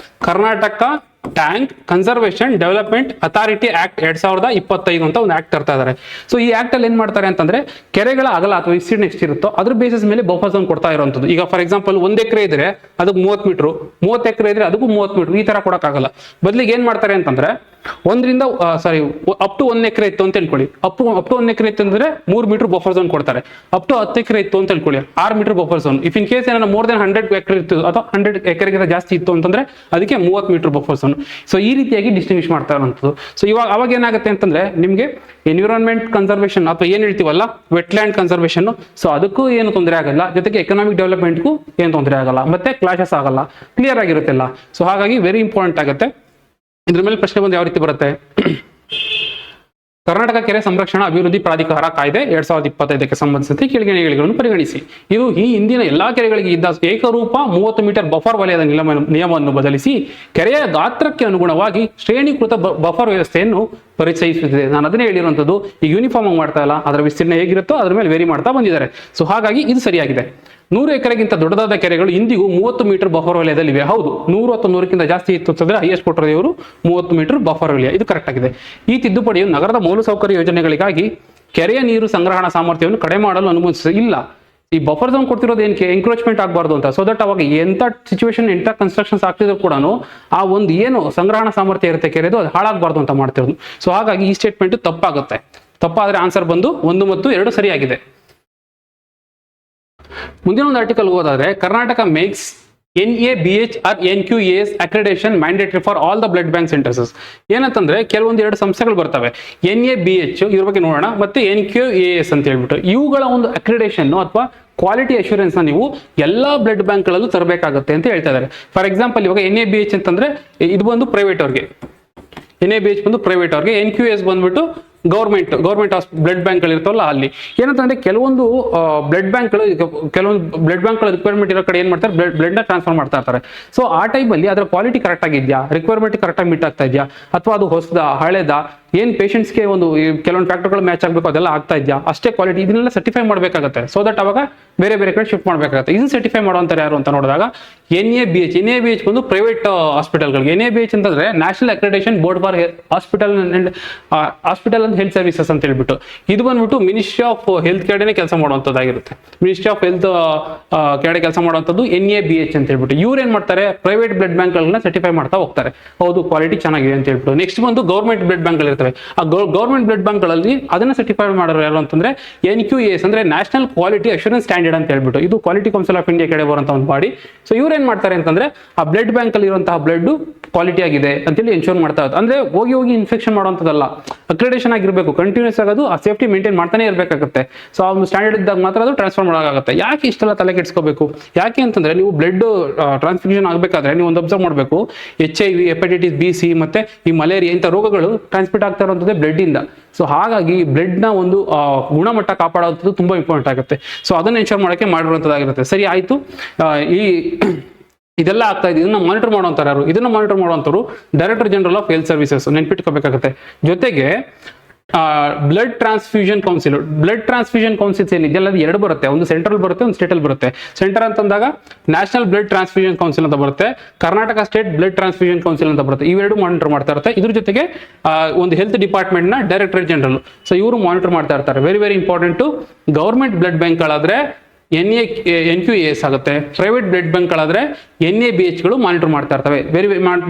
Karnataka tank conservation development authority act 2025 ಅಂತ ಒಂದು ಆಕ್ಟ್ ತರ್ತಾ ಇದ್ದಾರೆ. ಸೊ ಈ ಆಕ್ಟ್ ಅಲ್ಲಿ ಏನ್ ಮಾಡ್ತಾರೆ ಅಂತಂದ್ರೆ, ಕೆರೆಗಳ ಅಗಲ ಅಥವಾ ವಿಸ್ತೀರ್ಣ ಎಷ್ಟಿರುತ್ತೋ ಅದ್ರ ಬೇಸಿಸ್ ಮೇಲೆ ಬಫರ್ ಝೋನ್ ಕೊಡ್ತಾ ಇರುವಂತದ್ದು. ಈಗ ಫಾರ್ ಎಕ್ಸಾಂಪಲ್ 1 ಎಕರೆ ಇದ್ರೆ ಅದಕ್ಕೆ 30 ಮೀಟರ್, 30 ಎಕರೆ ಇದ್ರೆ ಅದಕ್ಕೂ 30 ಮೀಟರ್, ಈ ತರ ಕೊಡಕ್ಕಾಗಲ್ಲ. ಬದಲಿಗೆ ಏನ್ ಮಾಡ್ತಾರೆ ಅಂತಂದ್ರೆ, ಅಪ್ ಟು 1 ಎಕರೆ ಇತ್ತು ಅಂತ ಹೇಳ್ಕೊಳ್ಳಿ, ಅಪ್ ಟು 1 ಎಕರೆ ಇತ್ತು ಅಂದ್ರೆ 3 ಮೀಟರ್ ಬಫರ್ ಝೋನ್ ಕೊಡ್ತಾರೆ. ಅಪ್ ಟು 10 ಎಕರೆ ಇತ್ತು ಅಂತ ಹೇಳ್ಕೊಳ್ಳಿ, 6 metre buffer zone. If in case ಏನಾರ ಮೋರ್ ದನ್ 100 ಎಕರೆ ಇತ್ತು ಅಥವಾ 100 ಎಕರೆಗಿಂತ ಜಾಸ್ತಿ ಇತ್ತು ಅಂತಂದ್ರೆ ಅದಕ್ಕೆ 30 ಮೀಟರ್ ಬಫರ್ ಝೋನ್. ಸೊ ಈ ರೀತಿಯಾಗಿ ಡಿಸ್ಟಿಂಗ್ವಿಶ್ ಮಾಡ್ತಾ ಇರುವಂಥದ್ದು. ಸೊ ಅವಾಗ ಏನಾಗುತ್ತೆ ಅಂತಂದ್ರೆ, ನಿಮಗೆ ಎನ್ವಿರಾನ್ಮೆಂಟ್ ಕನ್ಸರ್ವೇಷನ್ ಅಥವಾ ಏನ್ ಹೇಳ್ತೀವಲ್ಲ ವೆಟ್ಲ್ಯಾಂಡ್ ಕನ್ಸರ್ವೇಷನ್, ಸೊ ಅದಕ್ಕೂ ಏನು ತೊಂದರೆ ಆಗಲ್ಲ, ಜೊತೆಗೆ ಎಕನಾಮಿಕ್ ಡೆವಲಪ್ಮೆಂಟ್ಗೂ ಏನು ತೊಂದರೆ ಆಗಲ್ಲ, ಮತ್ತೆ ಕ್ಲಾಶಸ್ ಆಗಲ್ಲ, ಕ್ಲಿಯರ್ ಆಗಿರುತ್ತೆಲ್ಲ. ಸೊ ಹಾಗಾಗಿ ವೆರಿ ಇಂಪಾರ್ಟೆಂಟ್ ಆಗುತ್ತೆ. ಇದ್ರ ಮೇಲೆ ಪ್ರಶ್ನೆ ಬಂದು ಯಾವ ರೀತಿ ಬರುತ್ತೆ, ಕರ್ನಾಟಕ ಕೆರೆ ಸಂರಕ್ಷಣಾ ಅಭಿವೃದ್ಧಿ ಪ್ರಾಧಿಕಾರ ಕಾಯ್ದೆ 2025ಕ್ಕೆ ಸಂಬಂಧಿಸಿದಂತೆ ಕೆಳಗಿನಗಳನ್ನು ಪರಿಗಣಿಸಿ. ಇದು ಈ ಹಿಂದಿನ ಎಲ್ಲಾ ಕೆರೆಗಳಿಗೆ ಇದ್ದ ಏಕರೂಪ 30 ಮೀಟರ್ ಬಫರ್ ವಲಯದ ನಿಯಮವನ್ನು ಬದಲಿಸಿ ಕೆರೆಯ ಗಾತ್ರಕ್ಕೆ ಅನುಗುಣವಾಗಿ ಶ್ರೇಣೀಕೃತ ಬಫರ್ ವ್ಯವಸ್ಥೆಯನ್ನು ಪರಿಚಯಿಸುತ್ತಿದೆ. ನಾನು ಅದನ್ನೇ ಹೇಳಿರುವಂತದ್ದು, ಈಗ ಯೂನಿಫಾರ್ಮ್ ಮಾಡ್ತಾ ಇಲ್ಲ, ಅದರ ವಿಸ್ತೀರ್ಣ ಹೇಗಿರುತ್ತೋ ಅದ್ರ ಮೇಲೆ ವೇರಿ ಮಾಡ್ತಾ ಬಂದಿದ್ದಾರೆ. ಸೊ ಹಾಗಾಗಿ ಇದು ಸರಿಯಾಗಿದೆ. 100 ಎಕರೆಗಿಂತ ದೊಡ್ಡದಾದ ಕೆರೆಗಳು ಇಂದಿಗೂ 30 ಮೀಟರ್ ಬಫರ್ ವಲಯದಲ್ಲಿವೆ. ಹೌದು, 100 ಅಥವಾ 100ಕ್ಕಿಂತ ಜಾಸ್ತಿ ಇತ್ತು ಅಂತಂದ್ರೆ ಹೈಯೆಸ್ಟ್ ಕೊಟ್ಟಿರೋದು 30 ಮೀಟರ್ ಬಫರ್ ವಲಯ. ಇದು ಕರೆಕ್ಟ್ ಆಗಿದೆ. ಈ ತಿದ್ದುಪಡಿಯು ನಗರದ ಮೂಲಸೌಕರ್ಯ ಯೋಜನೆಗಳಿಗಾಗಿ ಕೆರೆಯ ನೀರು ಸಂಗ್ರಹಣಾ ಸಾಮರ್ಥ್ಯವನ್ನು ಕಡಿಮೆ ಮಾಡಲು ಅನುಮತಿಸಿಲ್ಲ. ಈ ಬಫರ್ ಝೋನ್ ಕೊಡ್ತಿರೋದು ಏನಕ್ಕೆ, ಎಂಕ್ರೋಚ್ಮೆಂಟ್ ಆಗಬಾರ್ದು ಅಂತ. ಸೊ ದಟ್ ಅವಾಗ ಎಂಥ ಸಿಚುವೇಶನ್ ಎಂಥ ಕನ್ಸ್ಟ್ರಕ್ಷನ್ಸ್ ಆಗ್ತಿದ್ರು ಕೂಡ ಆ ಒಂದು ಏನು ಸಂಗ್ರಹಣಾ ಸಾಮರ್ಥ್ಯ ಇರುತ್ತೆ ಕೆರೆದು, ಅದು ಹಾಳಾಗಬಾರ್ದು ಅಂತ ಮಾಡ್ತಿರೋದು. ಸೊ ಹಾಗಾಗಿ ಈ ಸ್ಟೇಟ್ಮೆಂಟ್ ತಪ್ಪಾಗುತ್ತೆ. ತಪ್ಪಾದ್ರೆ ಆನ್ಸರ್ ಬಂದು 1 ಮತ್ತು 2 ಸರಿಯಾಗಿದೆ. ಮುಂದಿನ ಒಂದು ಆರ್ಟಿಕಲ್ ಓದಾದ್ರೆ, Karnataka makes NABH or NQAS accreditation mandatory for all the blood bank centers. ಏನಂತಂದ್ರೆ ಕೆಲವೊಂದು 2 ಸಂಸ್ಥೆಗಳು ಬರ್ತವೆ, NABH ಇದ್ರ ಬಗ್ಗೆ ನೋಡೋಣ, ಮತ್ತೆ NQAS ಅಂತ ಹೇಳ್ಬಿಟ್ಟು. ಇವುಗಳ ಒಂದು ಅಕ್ರಿಡೇಷನ್ ಅಥವಾ ಕ್ವಾಲಿಟಿ ಅಶ್ಯೂರೆನ್ಸ್ ನ ನೀವು ಎಲ್ಲಾ ಬ್ಲಡ್ ಬ್ಯಾಂಕ್ ಗಳಲ್ಲೂ ತರಬೇಕಾಗುತ್ತೆ ಅಂತ ಹೇಳ್ತಾ ಇದ್ದಾರೆ. ಫಾರ್ ಎಕ್ಸಾಂಪಲ್ ಇವಾಗ NABH ಅಂತಂದ್ರೆ ಇದು ಬಂದು ಪ್ರೈವೇಟ್ ಅವ್ರಿಗೆ, NABH ಬಂದು ಪ್ರೈವೇಟ್ ಅವ್ರಿಗೆ, NQAS ಬಂದ್ಬಿಟ್ಟು ಗೌರ್ಮೆಂಟ್ ಬ್ಲಡ್ ಬ್ಯಾಂಕ್ಗಳು ಇರ್ತಾವಲ್ಲ ಅಲ್ಲಿ ಏನಂತಂದ್ರೆ ಕೆಲವೊಂದು ಬ್ಲಡ್ ಬ್ಯಾಂಕ್ಗಳು ರಿಕ್ವೈರ್ಮೆಂಟ್ ಇರೋ ಕಡೆ ಏನ್ ಮಾಡ್ತಾರೆ ಬ್ಲಡ್ ನ ಟ್ರಾನ್ಸ್ಫರ್ ಮಾಡ್ತಾ ಇರ್ತಾರೆ. ಸೊ ಆ ಟೈಮಲ್ಲಿ ಅದರ ಕ್ವಾಲಿಟಿ ಕರೆಕ್ಟ್ ಆಗಿದ್ಯಾ, ರಿಕ್ವೈರ್ಮೆಂಟ್ ಕರೆಕ್ಟ್ ಆಗಿ ಮೀಟ್ ಆಗ್ತಾ ಇದೆಯಾ, ಅಥವಾ ಅದು ಹೊಸದ ಹಳೆದ, ಏನ್ ಪೇಷಂಟ್ಸ್ಗೆ ಒಂದು ಕೆಲವೊಂದು ಫ್ಯಾಕ್ಟರ್ಗಳು ಮ್ಯಾಚ್ ಆಗಬೇಕು ಅದೆಲ್ಲ ಆಗ್ತಾ ಇದೆಯಾ, ಅಷ್ಟೇ ಕ್ವಾಲಿಟಿ ಇದನ್ನೆಲ್ಲ ಸರ್ಟಿಫೈ ಮಾಡಬೇಕಾಗುತ್ತೆ. ಸೊ ದಟ್ ಅವಾಗ ಬೇರೆ ಬೇರೆ ಕಡೆ ಶಿಫ್ಟ್ ಮಾಡಬೇಕಾಗುತ್ತೆ. ಇದು ಸರ್ಟಿಫೈ ಮಾಡುವಂತಾರೆ ಯಾರು ಅಂತ ನೋಡಿದಾಗ NABH ಒಂದು ಪ್ರೈವೇಟ್ ಹಾಸ್ಪಿಟಲ್ಗಳಿಗೆ. NABH ಅಂತಂದ್ರೆ national accreditation board for hospital and health services ಅಂತ ಹೇಳ್ಬಿಟ್ಟು, ಇದು ಬಂದ್ಬಿಟ್ಟು ಮಿನಿಸ್ಟ್ರಿ ಆಫ್ ಹೆಲ್ತ್ ಕಡೆನೆ ಕೆಲಸ ಮಾಡುವಂತದ್ದಾಗಿರುತ್ತೆ. ಮಿನಿಸ್ಟ್ರಿ ಆಫ್ ಹೆಲ್ತ್ ಕಡೆ ಕೆಲಸ ಮಾಡುವಂತದ್ದು NABH ಅಂತ ಹೇಳ್ಬಿಟ್ಟು. ಇವ್ರು ಏನ್ ಮಾಡ್ತಾರೆ, ಪ್ರೈವೇಟ್ ಬ್ಲಡ್ ಬ್ಯಾಂಕ್ ಗಳನ್ನ ಸರ್ಟಿಫೈ ಮಾಡ್ತಾ ಹೋಗ್ತಾರೆ. ಹೌದು ಕ್ವಾಲಿಟಿ ಚೆನ್ನಾಗಿದೆ ಅಂತ ಹೇಳ್ಬಿಟ್ಟು. ನೆಕ್ಸ್ಟ್ ಬಂದು ಗೌರ್ಮೆಂಟ್ ಬ್ಲಡ್ ಬ್ಯಾಂಕ್ ಗಳು ಇರ್ತವೆ. ಆ ಗೌರ್ಮೆಂಟ್ ಬ್ಲಡ್ ಬ್ಯಾಂಕ್ ಗಳಲ್ಲಿ ಅದನ್ನ ಸರ್ಟಿಫೈ ಮಾಡೋರು ಯಾರು ಅಂತಂದ್ರೆ NQAS ಅಂದ್ರೆ ನ್ಯಾಷನಲ್ ಕ್ವಾಲಿಟಿ ಅಶ್ಯೂರೆನ್ಸ್ ಸ್ಟ್ಯಾಂಡರ್ಡ್ ಅಂತ ಹೇಳ್ಬಿಟ್ಟು. ಇದು ಕ್ವಾಲಿಟಿ ಕೌನ್ಸಿಲ್ ಆಫ್ ಇಂಡಿಯಾ ಕಡೆ ಬರುವಂತ ಒಂದು ಬಾಡಿ. ಸೊ ಇವ್ರು ಏನ್ ಮಾಡ್ತಾರೆ ಅಂತಂದ್ರೆ ಆ ಬ್ಲಡ್ ಬ್ಯಾಂಕ್ ಅಲ್ಲಿ ಇರುವಂತಹ ಬ್ಲಡ್ ಕ್ವಾಲಿಟಿ ಆಗಿದೆ ಅಂತೇಳಿ ಎನ್ಶೂರ್ ಮಾಡ್ತಾ ಇದ್ದಾರೆ. ಅಂದ್ರೆ ಹೋಗಿ ಇನ್ಫೆಕ್ಷನ್ ಮಾಡುವಂತದಲ್ಲ, ಅಕ್ರೆಡಿಟೇಷನ್ ಆಗಿರ್ಬೇಕು, ಕಂಟಿನ್ಯೂಸ್ ಆಗೋದು ಆ ಸೇಫ್ಟಿ ಮೇಂಟೈನ್ ಮಾಡ್ತಾನೆ ಇರಬೇಕಾಗುತ್ತೆ. ಸೊ ಆ ಸ್ಟ್ಯಾಂಡರ್ಡ್ ಇದ್ದಾಗ ಮಾತ್ರ ಅದು ಟ್ರಾನ್ಸ್ಫರ್ ಮಾಡೋಕ್ಕಾಗುತ್ತೆ. ಯಾಕೆ ಇಷ್ಟೆಲ್ಲ ತಲೆ ಕೆಡಿಸ್ಕೋಬೇಕು? ಯಾಕೆ ಅಂತಂದ್ರೆ ನೀವು ಬ್ಲಡ್ ಟ್ರಾನ್ಸ್ಫ್ಯೂಷನ್ ಆಗಬೇಕಾದ್ರೆ ನೀವು ಒಂದು ಅಬ್ಸರ್ವ್ ಮಾಡಬೇಕು, HIV, ಹೆಪಟೈಟಿಸ್ B, C ಮತ್ತೆ ಈ ಮಲೇರಿಯಾ ಇಂಥ ರೋಗಗಳು ಟ್ರಾನ್ಸ್ಮಿಟ್ ಆಗ್ತಾ ಇರುವಂತದ್ದೇ ಬ್ಲಡ್ ಇಂದ. ಸೊ ಹಾಗಾಗಿ ಬ್ಲಡ್ ನ ಒಂದು ಗುಣಮಟ್ಟ ಕಾಪಾಡೋದು ತುಂಬಾ ಇಂಪಾರ್ಟೆಂಟ್ ಆಗುತ್ತೆ. ಸೊ ಅದನ್ನ ಎನ್ಶೋರ್ ಮಾಡೋಕೆ ಮಾಡಿರುವಂತದ್ದಾಗಿರುತ್ತೆ. ಸರಿ ಆಯ್ತು. ಈ ಇದೆಲ್ಲ ಆಗ್ತಾ ಇದೆ, ಇದನ್ನ ಮಾನಿಟರ್ ಮಾಡುವಂತಾರೆ ಯಾರು? ಇದನ್ನ ಮಾನಿಟರ್ ಮಾಡುವಂತವರು director general of health services, ನೆನ್ಪಿಟ್ಕೋಬೇಕಾಗುತ್ತೆ. ಜೊತೆಗೆ ಬ್ಲಡ್ ಟ್ರಾನ್ಸ್ಫ್ಯೂಷನ್ ಕೌನ್ಸಿಲ್ಸ್ ಏನಿದೆಯಲ್ಲ ಅದು ಎರಡು ಬರುತ್ತೆ. ಒಂದು ಸೆಂಟ್ರಲ್ ಬರುತ್ತೆ, ಒಂದು ಸ್ಟೇಟ್ ಅಲ್ಲಿ ಬರುತ್ತೆ. ಸೆಂಟರ್ ಅಂತಂದಾಗ ನ್ಯಾಷನಲ್ ಬ್ಲಡ್ ಟ್ರಾನ್ಸ್ಫ್ಯೂಷನ್ ಕೌನ್ಸಿಲ್ ಅಂತ ಬರುತ್ತೆ, Karnataka state blood transfusion council ಅಂತ ಬರುತ್ತೆ. ಇವೆರಡು ಮಾನಿಟರ್ ಮಾಡ್ತಾ ಇರುತ್ತೆ. ಇದ್ರ ಜೊತೆಗೆ ಒಂದು ಹೆಲ್ತ್ ಡಿಪಾರ್ಟ್ಮೆಂಟ್ ನ ಡೈರೆಕ್ಟರ್ ಜನರಲ್, ಸೊ ಇವರು ಮಾನಿಟರ್ ಮಾಡ್ತಾ ಇರ್ತಾರೆ. Very very important. Government blood bank ಗಳಾದ್ರೆ NQAS ಆಗುತ್ತೆ, ಪ್ರೈವೇಟ್ ಬ್ಲಡ್ ಬ್ಯಾಂಕ್ ಗಳಾದ್ರೆ NABH ಗಳು ಮಾನಿಟರ್ ಮಾಡ್ತಾ ಇರ್ತವೆ.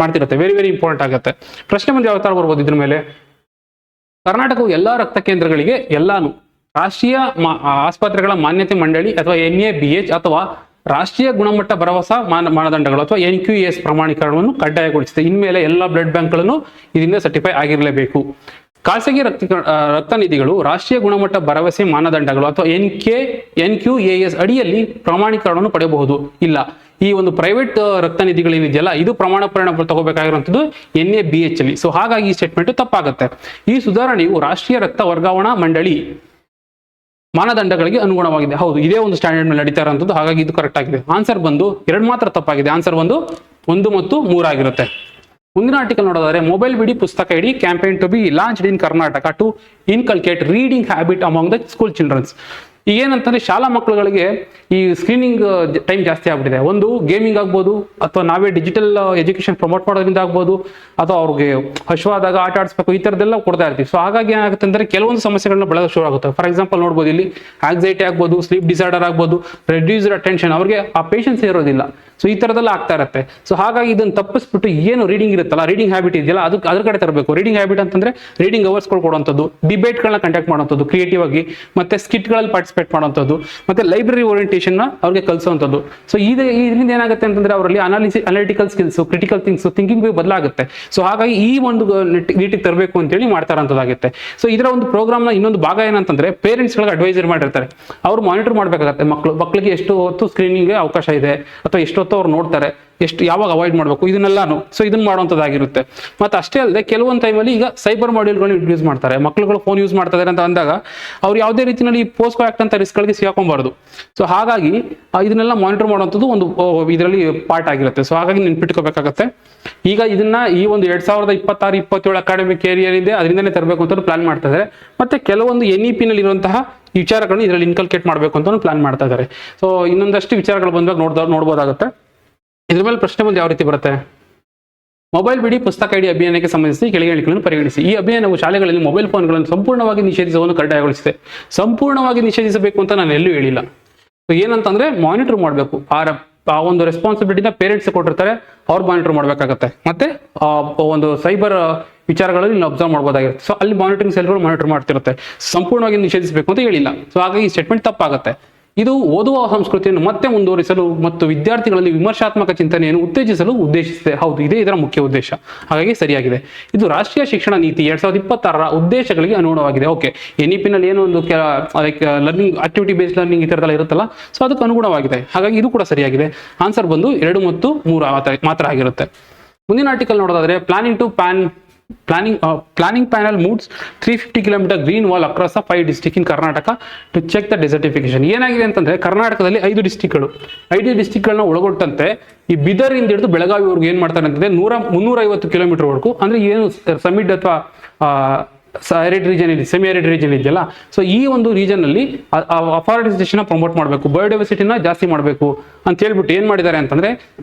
ಮಾಡ್ತಿರುತ್ತೆ. ವೆರಿ ವೆರಿ ಇಂಪಾರ್ಟೆಂಟ್ ಆಗುತ್ತೆ. ಪ್ರಶ್ನೆ ಮುಂದೆ ಯಾವ ತರ ಬರ್ಬೋದು ಇದ್ರ ಮೇಲೆ? ಕರ್ನಾಟಕವು ಎಲ್ಲಾ ರಕ್ತ ಕೇಂದ್ರಗಳಿಗೆ ಎಲ್ಲಾನು ರಾಷ್ಟ್ರೀಯ ಆಸ್ಪತ್ರೆಗಳ ಮಾನ್ಯತೆ ಮಂಡಳಿ ಅಥವಾ NABH ಅಥವಾ ರಾಷ್ಟ್ರೀಯ ಗುಣಮಟ್ಟ ಭರವಸಾ ಮಾನದಂಡಗಳು ಅಥವಾ NQAS ಪ್ರಮಾಣೀಕರಣವನ್ನು ಕಡ್ಡಾಯಗೊಳಿಸಿದೆ. ಇನ್ಮೇಲೆ ಎಲ್ಲಾ ಬ್ಲಡ್ ಬ್ಯಾಂಕ್ ಗಳನ್ನು ಇದರಿಂದ ಸರ್ಟಿಫೈ ಆಗಿರಲೇಬೇಕು. ಖಾಸಗಿ ರಕ್ತ ನಿಧಿಗಳು ರಾಷ್ಟ್ರೀಯ ಗುಣಮಟ್ಟ ಭರವಸೆ ಮಾನದಂಡಗಳು ಅಥವಾ NQAS ಅಡಿಯಲ್ಲಿ ಪ್ರಮಾಣೀಕರಣವನ್ನು ಪಡೆಯಬಹುದು. ಇಲ್ಲ, ಈ ಒಂದು ಪ್ರೈವೇಟ್ ರಕ್ತ ನಿಧಿಗಳೇನಿದೆಯಲ್ಲ ಇದು ಪ್ರಮಾಣ ತಗೋಬೇಕಾಗಿರುವಂತದ್ದು NABH ಅಲ್ಲಿ. ಸೊ ಹಾಗಾಗಿ ಈ ಸ್ಟೇಟ್ಮೆಂಟ್ ತಪ್ಪಾಗುತ್ತೆ. ಈ ಸುಧಾರಣೆಯು ರಾಷ್ಟ್ರೀಯ ರಕ್ತ ವರ್ಗಾವಣಾ ಮಂಡಳಿ ಮಾನದಂಡಗಳಿಗೆ ಅನುಗುಣವಾಗಿದೆ. ಹೌದು, ಇದೇ ಒಂದು ಸ್ಟ್ಯಾಂಡರ್ಡ್ ಮೇಲೆ ನಡೀತಾ ಇರುವಂತದ್ದು. ಹಾಗಾಗಿ ಇದು ಕರೆಕ್ಟ್ ಆಗಿದೆ. ಆನ್ಸರ್ ಬಂದು ಎರಡು ಮಾತ್ರ ತಪ್ಪಾಗಿದೆ. ಆನ್ಸರ್ ಬಂದು 1 ಮತ್ತು 3 ಆಗಿರುತ್ತೆ. ಮುಂದಿನ ಆರ್ಟಿಕಲ್ ನೋಡೋದಾದ್ರೆ, ಮೊಬೈಲ್ ಬಿಡಿ ಪುಸ್ತಕ ಇಡಿ campaign to be launched in Karnataka to inculcate reading habit among the school childrens. ಏನಂತಂದ್ರೆ ಶಾಲಾ ಮಕ್ಕಳುಗಳಿಗೆ ಈ ಸ್ಕ್ರೀನಿಂಗ್ ಟೈಮ್ ಜಾಸ್ತಿ ಆಗ್ಬಿಟ್ಟಿದೆ. ಒಂದು ಗೇಮಿಂಗ್ ಆಗ್ಬೋದು, ಅಥವಾ ನಾವೇ ಡಿಜಿಟಲ್ ಎಜುಕೇಶನ್ ಪ್ರಮೋಟ್ ಮಾಡೋದ್ರಿಂದ ಆಗ್ಬೋದು, ಅಥವಾ ಅವ್ರಿಗೆ ಹಶ್ವಾದಾಗ ಆಟ ಆಡಿಸ್ಬೇಕು, ಈ ತರದೆಲ್ಲ ಕೊಡ್ತಾ ಇರ್ತೀವಿ. ಸೊ ಹಾಗಾಗಿ ಏನಾಗುತ್ತೆ ಅಂದ್ರೆ ಕೆಲವೊಂದು ಸಮಸ್ಯೆಗಳನ್ನ ಬೆಳೆದ ಶುರು ಆಗುತ್ತೆ. ಫಾರ್ ಎಕ್ಸಾಂಪಲ್ ನೋಡ್ಬೋದು, ಇಲ್ಲಿ ಆಂಗ್ಸೈಟಿ ಆಗ್ಬೋದು, ಸ್ಲೀಪ್ ಡಿಸಾರ್ಡರ್ ಆಗ್ಬೋದು, ರೆಡ್ಯೂಸ್ಡ್ ಅಟೆನ್ಷನ್, ಅವ್ರಿಗೆ ಆ ಪೇಷನ್ಸ್ ಇರೋದಿಲ್ಲ. ಸೊ ಈ ತರದೆಲ್ಲ ಆಗ್ತಾ ಇರುತ್ತೆ. ಸೊ ಹಾಗಾಗಿ ಇದನ್ನ ತಪ್ಪಿಸ್ಬಿಟ್ಟು ಏನು ರೀಡಿಂಗ್ ಇರುತ್ತಲ್ಲ, ರೀಡಿಂಗ್ ಹ್ಯಾಬಿಟ್ ಇದೆಯಲ್ಲ ಅದ್ರ ಕಡೆ ತರಬೇಕು. ರೀಡಿಂಗ್ ಹ್ಯಾಬಿಟ್ ಅಂತಂದ್ರೆ ರೀಡಿಂಗ್ ಅವರ್ಸ್ಗಳು ಕೊಡುವಂಥದ್ದು, ಡಿಬೇಟ್ಗಳನ್ನ ಕಂಡಕ್ಟ್ ಮಾಡುವಂಥದ್ದು ಕ್ರಿಯೇಟಿವ್ ಆಗಿ, ಮತ್ತೆ ಸ್ಕಿಟ್ಗಳಲ್ಲಿ ಪಾರ್ಟಿಸಿಪೇಟ್ ಮಾಡುವಂಥದ್ದು, ಮತ್ತೆ ಲೈಬ್ರರಿ ಓರಿಯಂಟೇಷನ್ ನ ಅವ್ರಿಗೆ ಕಲಿಸುವಂಥದ್ದು. ಸೊ ಇದರಿಂದ ಏನಾಗುತ್ತೆ ಅಂತಂದ್ರೆ ಅವರಲ್ಲಿ ಅನಾಲಿಟಿಕಲ್ ಸ್ಕಿಲ್ಸ್, ಕ್ರಿಟಿಕಲ್ ಥಿಂಕಿಂಗ್ ಬದಲಾಗುತ್ತೆ. ಸೊ ಹಾಗಾಗಿ ಈ ಒಂದು ನೀಟಿಗೆ ತರಬೇಕು ಅಂತೇಳಿ ಮಾಡ್ತಾರಂತದ್ದಾಗುತ್ತೆ. ಸೊ ಇದರ ಒಂದು ಪ್ರೋಗ್ರಾಮ್ ನ ಇನ್ನೊಂದು ಭಾಗ ಏನಂತಂದ್ರೆ ಪೇರೆಂಟ್ಸ್ ಗಳಿಗೆ ಅಡ್ವೈಸರ್ ಮಾಡಿರ್ತಾರೆ. ಅವ್ರು ಮಾನಿಟರ್ ಮಾಡ್ಬೇಕಾಗತ್ತೆ ಮಕ್ಕಳಿಗೆ ಎಷ್ಟು ಹೊತ್ತು ಸ್ಕ್ರೀನಿಂಗ್ ಅವಕಾಶ ಇದೆ, ಅಥವಾ ಎಷ್ಟು ಹೊತ್ತು ಅವ್ರು ನೋಡ್ತಾರೆ, ಎಷ್ಟು ಯಾವಾಗ ಅವಾಯ್ಡ್ ಮಾಡಬೇಕು, ಇದನ್ನೆಲ್ಲಾನು. ಸೊ ಇದನ್ನ ಮಾಡುವಂಥದ್ದಾಗಿರುತ್ತೆ. ಮತ್ತೆ ಅಷ್ಟೇ ಅಲ್ಲದೆ ಕೆಲವೊಂದು ಟೈಮಲ್ಲಿ ಈಗ ಸೈಬರ್ ಮಾಡ್ಯೂಲ್ಗಳನ್ನ ಯೂಸ್ ಮಾಡ್ತಾರೆ. ಮಕ್ಕಳುಗಳು ಫೋನ್ ಯೂಸ್ ಮಾಡ್ತಾ ಇದ್ದಾರೆ ಅಂತ ಅಂದಾಗ ಅವ್ರು ಯಾವುದೇ ರೀತಿಯಲ್ಲಿ ಪೋಸ್ಕೋ ಆಕ್ಟ್ ಅಂತ ರಿಸ್ಕ್ಗಳಿಗೆ ಸಿಗಾಕೊಂಬಾರ್ದು. ಸೊ ಹಾಗಾಗಿ ಇದನ್ನೆಲ್ಲ ಮಾನಿಟರ್ ಮಾಡುವಂಥದ್ದು ಒಂದು ಇದರಲ್ಲಿ ಪಾರ್ಟ್ ಆಗಿರುತ್ತೆ. ಸೊ ಹಾಗಾಗಿ ನೆನ್ಪಿಟ್ಕೋಬೇಕಾಗತ್ತೆ. ಈಗ ಇದನ್ನ ಈ ಒಂದು 2026-27 ಅಕಾಡೆಮಿಕ್ ಏರಿಯರ್ ಇದೆ, ಅದರಿಂದನೇ ತರಬೇಕು ಅಂತ ಪ್ಲಾನ್ ಮಾಡ್ತಾ ಇದ್ದಾರೆ. ಮತ್ತೆ ಕೆಲವೊಂದು NEP ನಲ್ಲಿ ಇರುವಂತಹ ವಿಚಾರಗಳನ್ನು ಇದರಲ್ಲಿ ಇನ್ಕಲ್ಕೇಟ್ ಮಾಡಬೇಕು ಅಂತ ಪ್ಲಾನ್ ಮಾಡ್ತಾ ಇದ್ದಾರೆ. ಸೊ ಇನ್ನೊಂದಷ್ಟು ವಿಚಾರಗಳು ಬಂದಾಗ ನೋಡ್ಬೋದಾಗುತ್ತೆ. ಇದ್ರ ಮೇಲೆ ಪ್ರಶ್ನೆ ಬಂದು ಯಾವ ರೀತಿ ಬರುತ್ತೆ? ಮೊಬೈಲ್ ಬಿಡಿ ಪುಸ್ತಕ ಇಡಿ ಅಭಿಯಾನಕ್ಕೆ ಸಂಬಂಧಿಸಿ ಕೆಳಗೆ ಹೇಳಿಕೆಗಳನ್ನು ಪರಿಗಣಿಸಿ. ಈ ಅಭಿಯಾನವು ಶಾಲೆಗಳಲ್ಲಿ ಮೊಬೈಲ್ ಫೋನ್ಗಳನ್ನು ಸಂಪೂರ್ಣವಾಗಿ ನಿಷೇಧಿಸುವುದನ್ನು ಕಡ್ಡಾಯಗೊಳಿಸಿದೆ. ಸಂಪೂರ್ಣವಾಗಿ ನಿಷೇಧಿಸಬೇಕು ಅಂತ ನಾನು ಎಲ್ಲೂ ಹೇಳಿಲ್ಲ. ಏನಂತಂದ್ರೆ ಮಾನಿಟರ್ ಮಾಡಬೇಕು. ಆ ಒಂದು ರೆಸ್ಪಾನ್ಸಿಬಿಲಿಟಿನ ಪೇರೆಂಟ್ಸ್ ಕೊಟ್ಟಿರ್ತಾರೆ, ಅವ್ರು ಮಾನಿಟರ್ ಮಾಡಬೇಕಾಗತ್ತೆ. ಮತ್ತೆ ಒಂದು ಸೈಬರ್ ವಿಚಾರಗಳಲ್ಲಿ ನೀವು ಅಬ್ಸರ್ವ್ ಮಾಡಬಹುದಾಗಿರುತ್ತೆ. ಸೊ ಅಲ್ಲಿ ಮಾನಿಟರಿಂಗ್ ಸೆಲ್ಗಳು ಮಾನಿಟರ್ ಮಾಡ್ತಿರುತ್ತೆ. ಸಂಪೂರ್ಣವಾಗಿ ನಿಷೇಧಿಸಬೇಕು ಅಂತ ಹೇಳಿಲ್ಲ. ಸೊ ಹಾಗಾಗಿ ಈ ಸ್ಟೇಟ್ಮೆಂಟ್ ತಪ್ಪಾಗುತ್ತೆ. ಇದು ಓದುವ ಸಂಸ್ಕೃತಿಯನ್ನು ಮತ್ತೆ ಮುಂದುವರಿಸಲು ಮತ್ತು ವಿದ್ಯಾರ್ಥಿಗಳಲ್ಲಿ ವಿಮರ್ಶಾತ್ಮಕ ಚಿಂತನೆಯನ್ನು ಉತ್ತೇಜಿಸಲು ಉದ್ದೇಶಿಸಿದೆ. ಹೌದು, ಇದೇ ಇದರ ಮುಖ್ಯ ಉದ್ದೇಶ. ಹಾಗಾಗಿ ಸರಿಯಾಗಿದೆ. ಇದು ರಾಷ್ಟ್ರೀಯ ಶಿಕ್ಷಣ ನೀತಿ 2026ರ ಉದ್ದೇಶಗಳಿಗೆ ಅನುಗುಣವಾಗಿದೆ. ಓಕೆ, NEP ನಲ್ಲಿ ಏನೋ ಒಂದು like learning, activity based learning ಈ ತರದೆಲ್ಲ ಇರುತ್ತಲ್ಲ, ಸೊ ಅದಕ್ಕೆ ಅನುಗುಣವಾಗಿದೆ. ಹಾಗಾಗಿ ಇದು ಕೂಡ ಸರಿಯಾಗಿದೆ. ಆನ್ಸರ್ ಬಂದು 2 ಮತ್ತು 3 ಮಾತ್ರ ಆಗಿರುತ್ತೆ. ಮುಂದಿನ ಆರ್ಟಿಕಲ್ ನೋಡೋದಾದ್ರೆ, planning to pan planning panel moves 350 kilometre green wall across 5 district in Karnataka to check the desertification. ಏನಾಗಿದೆ ಅಂತಂದ್ರೆ ಕರ್ನಾಟಕದಲ್ಲಿ 5 ಡಿಸ್ಟ್ರಿಕ್ಟ್ಗಳನ್ನ ಒಳಗೊಂಡಂತೆ ಈ ಬಿದರಿಂದ ಹಿಡಿದು ಬೆಳಗಾವಿವರೆಗೂ ಏನ್ ಮಾಡ್ತಾರೆ ಅಂತಂದ್ರೆ 350 ಕಿಲೋಮೀಟರ್ ವರೆಗೂ, ಅಂದ್ರೆ ಏನು ಸಮಿಡ್ ಅಥವಾ ಸೆಮಿ ಆರಿಡ್ ರೀಜನ್ ಇದೆಯಲ್ಲ, ಸೊ ಈ ಒಂದು ರೀಜನ್ ಅಲ್ಲಿ ಅಫಾರೆಸ್ಟೇಷನ್ ಪ್ರಮೋಟ್ ಮಾಡಬೇಕು, ಬಯೋಡೈವರ್ಸಿಟಿನ ಜಾಸ್ತಿ ಮಾಡಬೇಕು ಅಂತ ಹೇಳ್ಬಿಟ್ಟು ಏನ್ ಮಾಡಿದ್ದಾರೆ ಅಂತಂದ್ರೆ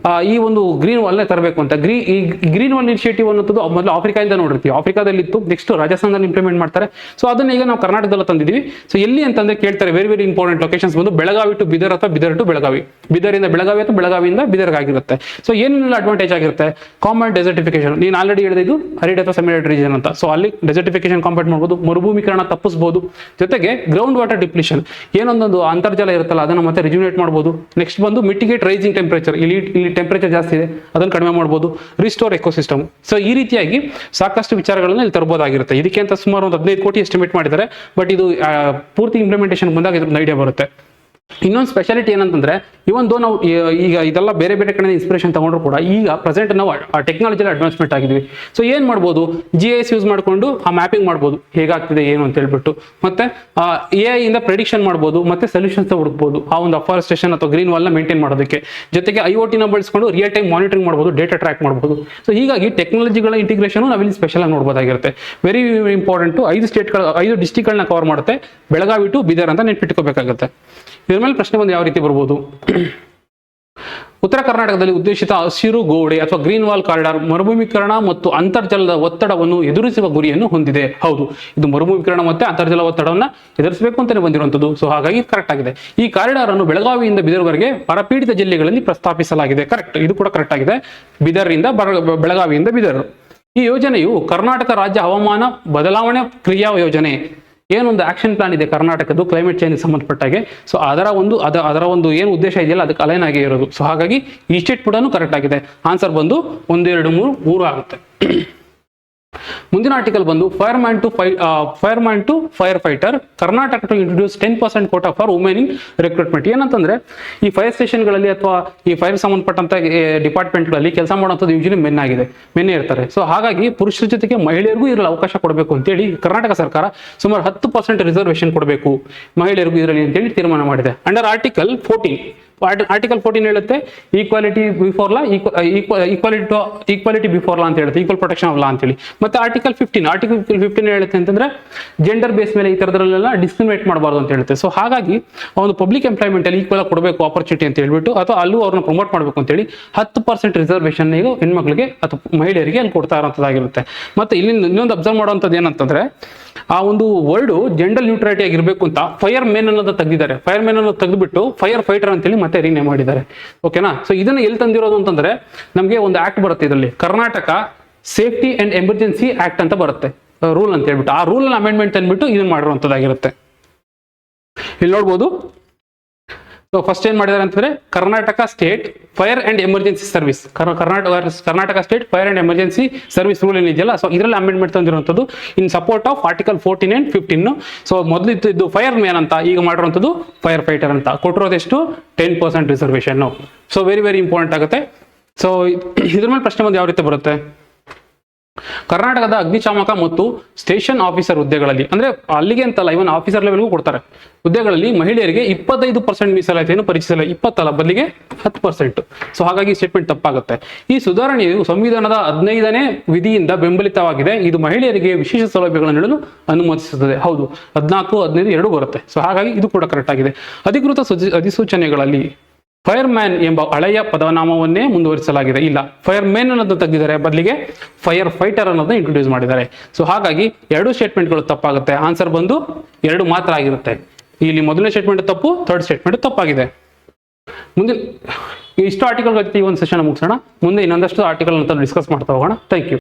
ಈ ಒಂದು ಗ್ರೀನ್ ವಾಲ್ ತರಬೇಕು ಅಂತ. ಈ ಗ್ರೀನ್ ವಾಲ್ ಇನಿಷಿಯೇಟಿವ್ ಅನ್ನೋದು ಮೊದಲು ಆಫ್ರಿಕಾದಿಂದ ನೋಡಿರ್ತೀವಿ, ಆಫ್ರಿಕಾದಲ್ಲಿ ಇತ್ತು, ನೆಕ್ಸ್ಟ್ ರಾಜಸ್ಥಾನದಲ್ಲಿ ಇಂಪ್ಲಿಮೆಂಟ್ ಮಾಡ್ತಾರೆ. ಸೊ ಅದನ್ನ ಈಗ ನಾವು ಕರ್ನಾಟಕದಲ್ಲಿ ತಂದಿದ್ದೀವಿ. ಸೊ ಎಲ್ಲಿ ಅಂತಂದ್ರೆ ಕೇಳ್ತಾರೆ, ವೆರಿ ವೆರಿ ಇಂಪಾರ್ಟೆಂಟ್ ಲೊಕೇಶನ್ಸ್ ಬಂದು ಬೆಳಗಾವಿ ಟು ಬಿದರ್ ಅಥವಾ ಬಿದರ್ ಟು ಬೆಳಗಾವಿ, ಬಿದರಿಂದ ಬೆಳಗಾವಿ ಅಥವಾ ಬೆಳಗಾವಿಯಿಂದ ಬಿದರ್ಗೆ ಆಗಿರುತ್ತೆ. ಸೊ ಏನೆಲ್ಲ ಅಡ್ವಾಂಟೇಜ್ ಆಗಿರುತ್ತೆ, ಕಾಮನ್ ಡೆಸರ್ಟಿಫಿಕೇಶನ್, ನೀನು ಆಲ್ರೆಡಿ ಹೇಳಿದ್ದು ಅರಿಡ್ ಅಥವಾ ಸೆಮಿ ಆರಿಡ್ ರೀಜನ್ ಅಂತ. ಸೊ ಅಲ್ಲಿ ಡೆಸರ್ಟಿಫಿಕೇಶನ್ ಕಾಂಪೇಟ್ ಮಾಡಬಹುದು, ಮರುಭೂಮೀಕರಣ ತಪ್ಪಿಸಬಹುದು, ಜೊತೆಗೆ ಗ್ರೌಂಡ್ ವಾಟರ್ ಡಿಪ್ಲಿಷನ್, ಏನೊಂದೊಂದು ಅಂತರ್ಜಲ ಇರುತ್ತಲ್ಲ ಅದನ್ನ ಮತ್ತೆ ರಿಜ್ಯುನೇಟ್ ಮಾಡಬಹುದು. ನೆಕ್ಸ್ಟ್ ಬಂದು ಮಿಟಿಗೇಟ್ ರೈಸಿಂಗ್ ಟೆಂಪರೇಚರ್, ಇಲ್ಲಿ ಟೆಂಪರೇಚರ್ ಜಾಸ್ತಿ ಇದೆ ಅದನ್ನು ಕಡಿಮೆ ಮಾಡಬಹುದು, ರಿಸ್ಟೋರ್ ಎಕೋಸಿಸ್ಟಮ್. ಸೊ ಈ ರೀತಿಯಾಗಿ ಸಾಕಷ್ಟು ವಿಚಾರಗಳನ್ನ ಇಲ್ಲಿ ತರಬಹುದಾಗಿರುತ್ತೆ. ಇದಕ್ಕೆ ಅಂತ ಸುಮಾರು ಒಂದು 15 ಕೋಟಿ ಎಸ್ಟಿಮೇಟ್ ಮಾಡಿದ್ದಾರೆ. ಬಟ್ ಇದು ಪೂರ್ತಿ ಇಂಪ್ಲಿಮೆಂಟೇಷನ್ ಬಂದಾಗ ಇದ್ರ ಐಡಿಯಾ ಬರುತ್ತೆ. ಇನ್ನೊಂದು ಸ್ಪೆಷಾಲಿಟಿ ಏನಂತಂದ್ರೆ, ಇವೊಂದು ನಾವು ಈಗ ಇದೆಲ್ಲ ಬೇರೆ ಬೇರೆ ಕಡೆ ಇನ್ಸ್ಪಿರೇಷನ್ ತಗೊಂಡ್ರು ಕೂಡ ಈಗ ಪ್ರೆಸೆಂಟ್ ನಾವು ಟೆಕ್ನಾಲಜಿಯಲ್ಲಿ ಅಡ್ವಾನ್ಸ್ಮೆಂಟ್ ಆಗಿದ್ವಿ. ಸೊ ಏನ್ ಮಾಡ್ಬೋದು, GIS ಯೂಸ್ ಮಾಡ್ಕೊಂಡು ಆ ಮ್ಯಾಪಿಂಗ್ ಮಾಡ್ಬೋದು ಹೇಗಾಗ್ತಿದೆ ಏನು ಅಂತ ಹೇಳ್ಬಿಟ್ಟು, ಮತ್ತೆ AI ಇಂದ ಪ್ರೆಡಿಕ್ಷನ್ ಮಾಡ್ಬೋದು, ಮತ್ತೆ ಸೊಲ್ಯೂಷನ್ಸ್ ಹುಡುಕ್ಬೋದು ಆ ಒಂದು ಅಫಾರೆಸ್ಟೇಷನ್ ಅಥವಾ ಗ್ರೀನ್ ವಾಲ್ ನ ಮೇಂಟೈನ್ ಮಾಡೋದಕ್ಕೆ. ಜೊತೆಗೆ IoT ನ ಬಳಸ್ಕೊಂಡು ರಿಯಲ್ ಟೈಮ್ ಮಾನಿಟರಿಂಗ್ ಮಾಡ್ಬೋದು, ಡೇಟಾ ಟ್ರ್ಯಾಕ್ ಮಾಡ್ಬೋದು. ಸೊ ಹೀಗಾಗಿ ಟೆಕ್ನಾಲಜಿಗಳ ಇಂಟಿಗ್ರೇಷನ್ ನಾವಿಲ್ಲಿ ಸ್ಪೆಷಲ್ ಆಗಿ ನೋಡ್ಬೋದಾಗಿರುತ್ತೆ. Very important. 5 ಡಿಸ್ಟ್ರಿಕ್ಟ್ಗಳನ್ನ ಕವರ್ ಮಾಡುತ್ತೆ, ಬೆಳಗಾವಿ ಟು ಬಿದರ್ ಅಂತ ನೆನ್ಪಿಟ್ಕೋಬೇಕಾಗುತ್ತೆ. ಇದ್ರ ಮೇಲೆ ಪ್ರಶ್ನೆ ಬಂದು ಯಾವ ರೀತಿ ಬರ್ಬೋದು, ಉತ್ತರ ಕರ್ನಾಟಕದಲ್ಲಿ ಉದ್ದೇಶಿತ ಹಸಿರು ಗೋಡೆ ಅಥವಾ ಗ್ರೀನ್ ವಾಲ್ ಕಾರಿಡಾರ್ ಮರುಭೂಮೀಕರಣ ಮತ್ತು ಅಂತರ್ಜಲದ ಒತ್ತಡವನ್ನು ಎದುರಿಸುವ ಗುರಿಯನ್ನು ಹೊಂದಿದೆ. ಹೌದು, ಇದು ಮರುಭೂಮೀಕರಣ ಮತ್ತೆ ಅಂತರ್ಜಲ ಒತ್ತಡವನ್ನ ಎದುರಿಸಬೇಕು ಅಂತಾನೆ ಬಂದಿರುವಂತದ್ದು. ಸೊ ಹಾಗಾಗಿ ಕರೆಕ್ಟ್ ಆಗಿದೆ. ಈ ಕಾರಿಡಾರ್ ಅನ್ನು ಬೆಳಗಾವಿಯಿಂದ ಬಿದರ್ವರೆಗೆ ಬರಪೀಡಿತ ಜಿಲ್ಲೆಗಳಲ್ಲಿ ಪ್ರಸ್ತಾಪಿಸಲಾಗಿದೆ. ಕರೆಕ್ಟ್, ಇದು ಕೂಡ ಕರೆಕ್ಟ್ ಆಗಿದೆ. ಬೆಳಗಾವಿಯಿಂದ ಬಿದರ್. ಈ ಯೋಜನೆಯು ಕರ್ನಾಟಕ ರಾಜ್ಯ ಹವಾಮಾನ ಬದಲಾವಣೆ ಕ್ರಿಯಾ ಯೋಜನೆ, ಏನೊಂದು ಆಕ್ಷನ್ ಪ್ಲಾನ್ ಇದೆ ಕರ್ನಾಟಕದ್ದು ಕ್ಲೈಮೇಟ್ ಚೇಂಜ್ ಸಂಬಂಧಪಟ್ಟಾಗೆ. ಸೊ ಅದರ ಒಂದು ಏನು ಉದ್ದೇಶ ಇದೆಯಲ್ಲ ಅದಕ್ಕೆ ಅಲೈನ್ ಆಗಿ ಇರೋದು. ಸೊ ಹಾಗಾಗಿ ಈ ಸ್ಟೇಟ್ ಕೂಡ ಕರೆಕ್ಟ್ ಆಗಿದೆ. ಆನ್ಸರ್ ಬಂದು 1 2 3 ಆಗುತ್ತೆ. ಮುಂದಿನ ಆರ್ಟಿಕಲ್ ಬಂದು fireman to fire fighter, Karnataka to introduce 10% quota for women in recruitment. ಏನಂತಂದ್ರೆ ಈ ಫೈರ್ ಸ್ಟೇಷನ್ಗಳಲ್ಲಿ ಅಥವಾ ಈ ಫೈರ್ ಸಂಬಂಧಪಟ್ಟಂತ ಡಿಪಾರ್ಟ್ಮೆಂಟ್ಗಳಲ್ಲಿ ಕೆಲಸ ಮಾಡುವಂಥದ್ದು ಯೂಶಲಿ ಮೆನ್ನೇ ಇರ್ತಾರೆ. ಸೊ ಹಾಗಾಗಿ ಪುರುಷರ ಜೊತೆಗೆ ಮಹಿಳೆಯರಿಗೂ ಇರಲು ಅವಕಾಶ ಕೊಡಬೇಕು ಅಂತೇಳಿ ಕರ್ನಾಟಕ ಸರ್ಕಾರ ಸುಮಾರು 10% ರಿಸರ್ವೇಶನ್ ಕೊಡಬೇಕು ಮಹಿಳೆಯರಿಗೂ ಇದರಲ್ಲಿ ಅಂತೇಳಿ ತೀರ್ಮಾನ ಮಾಡಿದೆ. ಅಂಡರ್ ಆರ್ಟಿಕಲ್ 14 ಹೇಳುತ್ತೆ equality before law, equality before law ಅಂತ ಹೇಳುತ್ತೆ, ಈಕ್ವಲ್ ಪ್ರೊಟೆಕ್ಷನ್ ಆಫ್ ಲಾ ಅಂತೇಳಿ. ಮತ್ತೆ ಆರ್ಟಿಕಲ್ 15 ಹೇಳುತ್ತೆ ಅಂತಂದ್ರೆ ಜೆಂಡರ್ ಬೇಸ್ ಮೇಲೆ ಈ ತರದ್ರಲ್ಲೆಲ್ಲ ಡಿಸ್ಕ್ರಿಮಿನೇಟ್ ಮಾಡಬಾರ್ದು ಅಂತ ಹೇಳುತ್ತೆ. ಸೊ ಹಾಗಾಗಿ ಒಂದು ಪಬ್ಲಿಕ್ ಎಂಪ್ಲಾಯ್ಮೆಂಟ್ ಅಲ್ಲಿ ಈಕ್ವಲ್ ಕೊಡಬೇಕು ಆಪರ್ಚುನಿಟಿ ಅಂತ ಹೇಳ್ಬಿಟ್ಟು, ಅಥವಾ ಅಲ್ಲೂ ಅವ್ರನ್ನ ಪ್ರಮೋಟ್ ಮಾಡಬೇಕು ಅಂತೇಳಿ 10% ರಿಸರ್ವೇಶನ್ ಈಗ ಹೆಣ್ಮಕ್ಳಿಗೆ ಅಥವಾ ಮಹಿಳೆಯರಿಗೆ ಅಲ್ಲಿ ಕೊಡ್ತಾ ಇರೋಂಥದ್ದಾಗಿರುತ್ತೆ. ಮತ್ತೆ ಇಲ್ಲಿ ಇನ್ನೊಂದು ಅಬ್ಸರ್ವ್ ಮಾಡುವಂಥದ್ದು ಏನಂತಂದ್ರೆ, ಆ ಒಂದು ವರ್ಡ್ ಜೆಂಡರ್ ನ್ಯೂಟ್ರಾಲಿಟಿ ಆಗಿರ್ಬೇಕು ಅಂತ ಫೈರ್ ಮೆನ್ ಅನ್ನೋದು ತೆಗೆದಿದ್ದಾರೆ. ಫೈರ್ ಮೆನ್ ಅನ್ನೋದು ತೆಗೆದುಬಿಟ್ಟು ಫೈರ್ ಫೈಟರ್ ಅಂತೇಳಿ ಮತ್ತೆ ರೀನೇಮ್ ಮಾಡಿದ್ದಾರೆ. ಓಕೆನಾ? ಸೊ ಇದನ್ನ ಎಲ್ಲಿ ತಂದಿರೋದು ಅಂತಂದ್ರೆ, ನಮಗೆ ಒಂದು ಆಕ್ಟ್ ಬರುತ್ತೆ ಇದರಲ್ಲಿ, Karnataka safety and emergency act ಅಂತ ಬರುತ್ತೆ, ರೂಲ್ ಅಂತ ಹೇಳ್ಬಿಟ್ಟು. ಆ ರೂಲ್ ಅಮೆಂಡ್ಮೆಂಟ್ ಅಂದ್ಬಿಟ್ಟು ಇದನ್ನ ಮಾಡಿರುವಂತದ್ದಾಗಿರುತ್ತೆ. ಇಲ್ಲಿ ನೋಡ್ಬೋದು. ಸೊ ಫಸ್ಟ್ ಏನ್ ಮಾಡಿದ್ದಾರೆ ಅಂತಂದ್ರೆ, Karnataka state fire and emergency service, Karnataka state fire and emergency service rule ಏನಿದೆಯಲ್ಲ, ಸೊ ಇದರಲ್ಲಿ ಅಮೆಂಡ್ಮೆಂಟ್ ತಂದಿರುವಂತದ್ದು in support of article 14 and 15. So ಮೊದಲು ಇದ್ದು ಫೈರ್ ಮ್ಯಾನ್ ಅಂತ, ಈಗ ಮಾಡಿರುವಂತದ್ದು ಫೈರ್ ಫೈಟರ್ ಅಂತ. ಕೊಟ್ಟಿರೋದೆಷ್ಟು 10% reservation. So very very important ಆಗುತ್ತೆ. ಸೊ ಇದ್ರ ಮೇಲೆ ಪ್ರಶ್ನೆ ಬಂದು ಯಾವ ರೀತಿ ಬರುತ್ತೆ, ಕರ್ನಾಟಕದ ಅಗ್ನಿಶಾಮಕ ಮತ್ತು ಸ್ಟೇಷನ್ ಆಫೀಸರ್ ಹುದ್ದೆಗಳಲ್ಲಿ, ಅಂದ್ರೆ ಅಲ್ಲಿಗೆ ಅಂತಲ್ಲ, ಇವನ್ ಆಫೀಸರ್ ಲೆವೆಲ್ಗೂ ಕೊಡ್ತಾರೆ, ಹುದ್ದೆಗಳಲ್ಲಿ ಮಹಿಳೆಯರಿಗೆ 25% ಮೀಸಲಾತಿಯನ್ನು ಪರಿಚಯಿಸಲ್ಲ, 20 ಅಲ್ಲ ಬದಲಿಗೆ 10%. ಸೊ ಹಾಗಾಗಿ ಸ್ಟೇಟ್ಮೆಂಟ್ ತಪ್ಪಾಗುತ್ತೆ. ಈ ಸುಧಾರಣೆಯು ಸಂವಿಧಾನದ 15ನೇ ವಿಧಿಯಿಂದ ಬೆಂಬಲಿತವಾಗಿದೆ. ಇದು ಮಹಿಳೆಯರಿಗೆ ವಿಶೇಷ ಸೌಲಭ್ಯಗಳನ್ನು ನೀಡಲು ಅನುಮತಿಸುತ್ತದೆ. ಹೌದು, 14, 15 ಎರಡೂ ಬರುತ್ತೆ. ಸೊ ಹಾಗಾಗಿ ಇದು ಕೂಡ ಕರೆಕ್ಟ್ ಆಗಿದೆ. ಅಧಿಕೃತ ಅಧಿಸೂಚನೆಗಳಲ್ಲಿ ಫೈರ್ ಮ್ಯಾನ್ ಎಂಬ ಹಳೆಯ ಪದನಾಮವನ್ನೇ ಮುಂದುವರಿಸಲಾಗಿದೆ. ಇಲ್ಲ, ಫೈರ್ ಮ್ಯಾನ್ ಅನ್ನೋದನ್ನ ತೆಗೆದಿದ್ದಾರೆ, ಬದಲಿಗೆ ಫೈರ್ ಫೈಟರ್ ಅನ್ನೋದನ್ನ ಇಂಟ್ರೊಡ್ಯೂಸ್ ಮಾಡಿದ್ದಾರೆ. ಸೊ ಹಾಗಾಗಿ 2 ಸ್ಟೇಟ್ಮೆಂಟ್ಗಳು ತಪ್ಪಾಗುತ್ತೆ. ಆನ್ಸರ್ ಬಂದು 2 ಮಾತ್ರ ಆಗಿರುತ್ತೆ. ಇಲ್ಲಿ ಮೊದಲನೇ ಸ್ಟೇಟ್ಮೆಂಟ್ ತಪ್ಪು, ಥರ್ಡ್ ಸ್ಟೇಟ್ಮೆಂಟ್ ತಪ್ಪಾಗಿದೆ. ಮುಂದೆ ಇಷ್ಟು ಆರ್ಟಿಕಲ್ ಈ ಒಂದು ಸೆಷನ್ ಮುಗಿಸೋಣ. ಮುಂದೆ ಇನ್ನೊಂದಷ್ಟು ಆರ್ಟಿಕಲ್ ಅಂತ ಡಿಸ್ಕಸ್ ಮಾಡ್ತಾ ಹೋಗೋಣ. Thank you.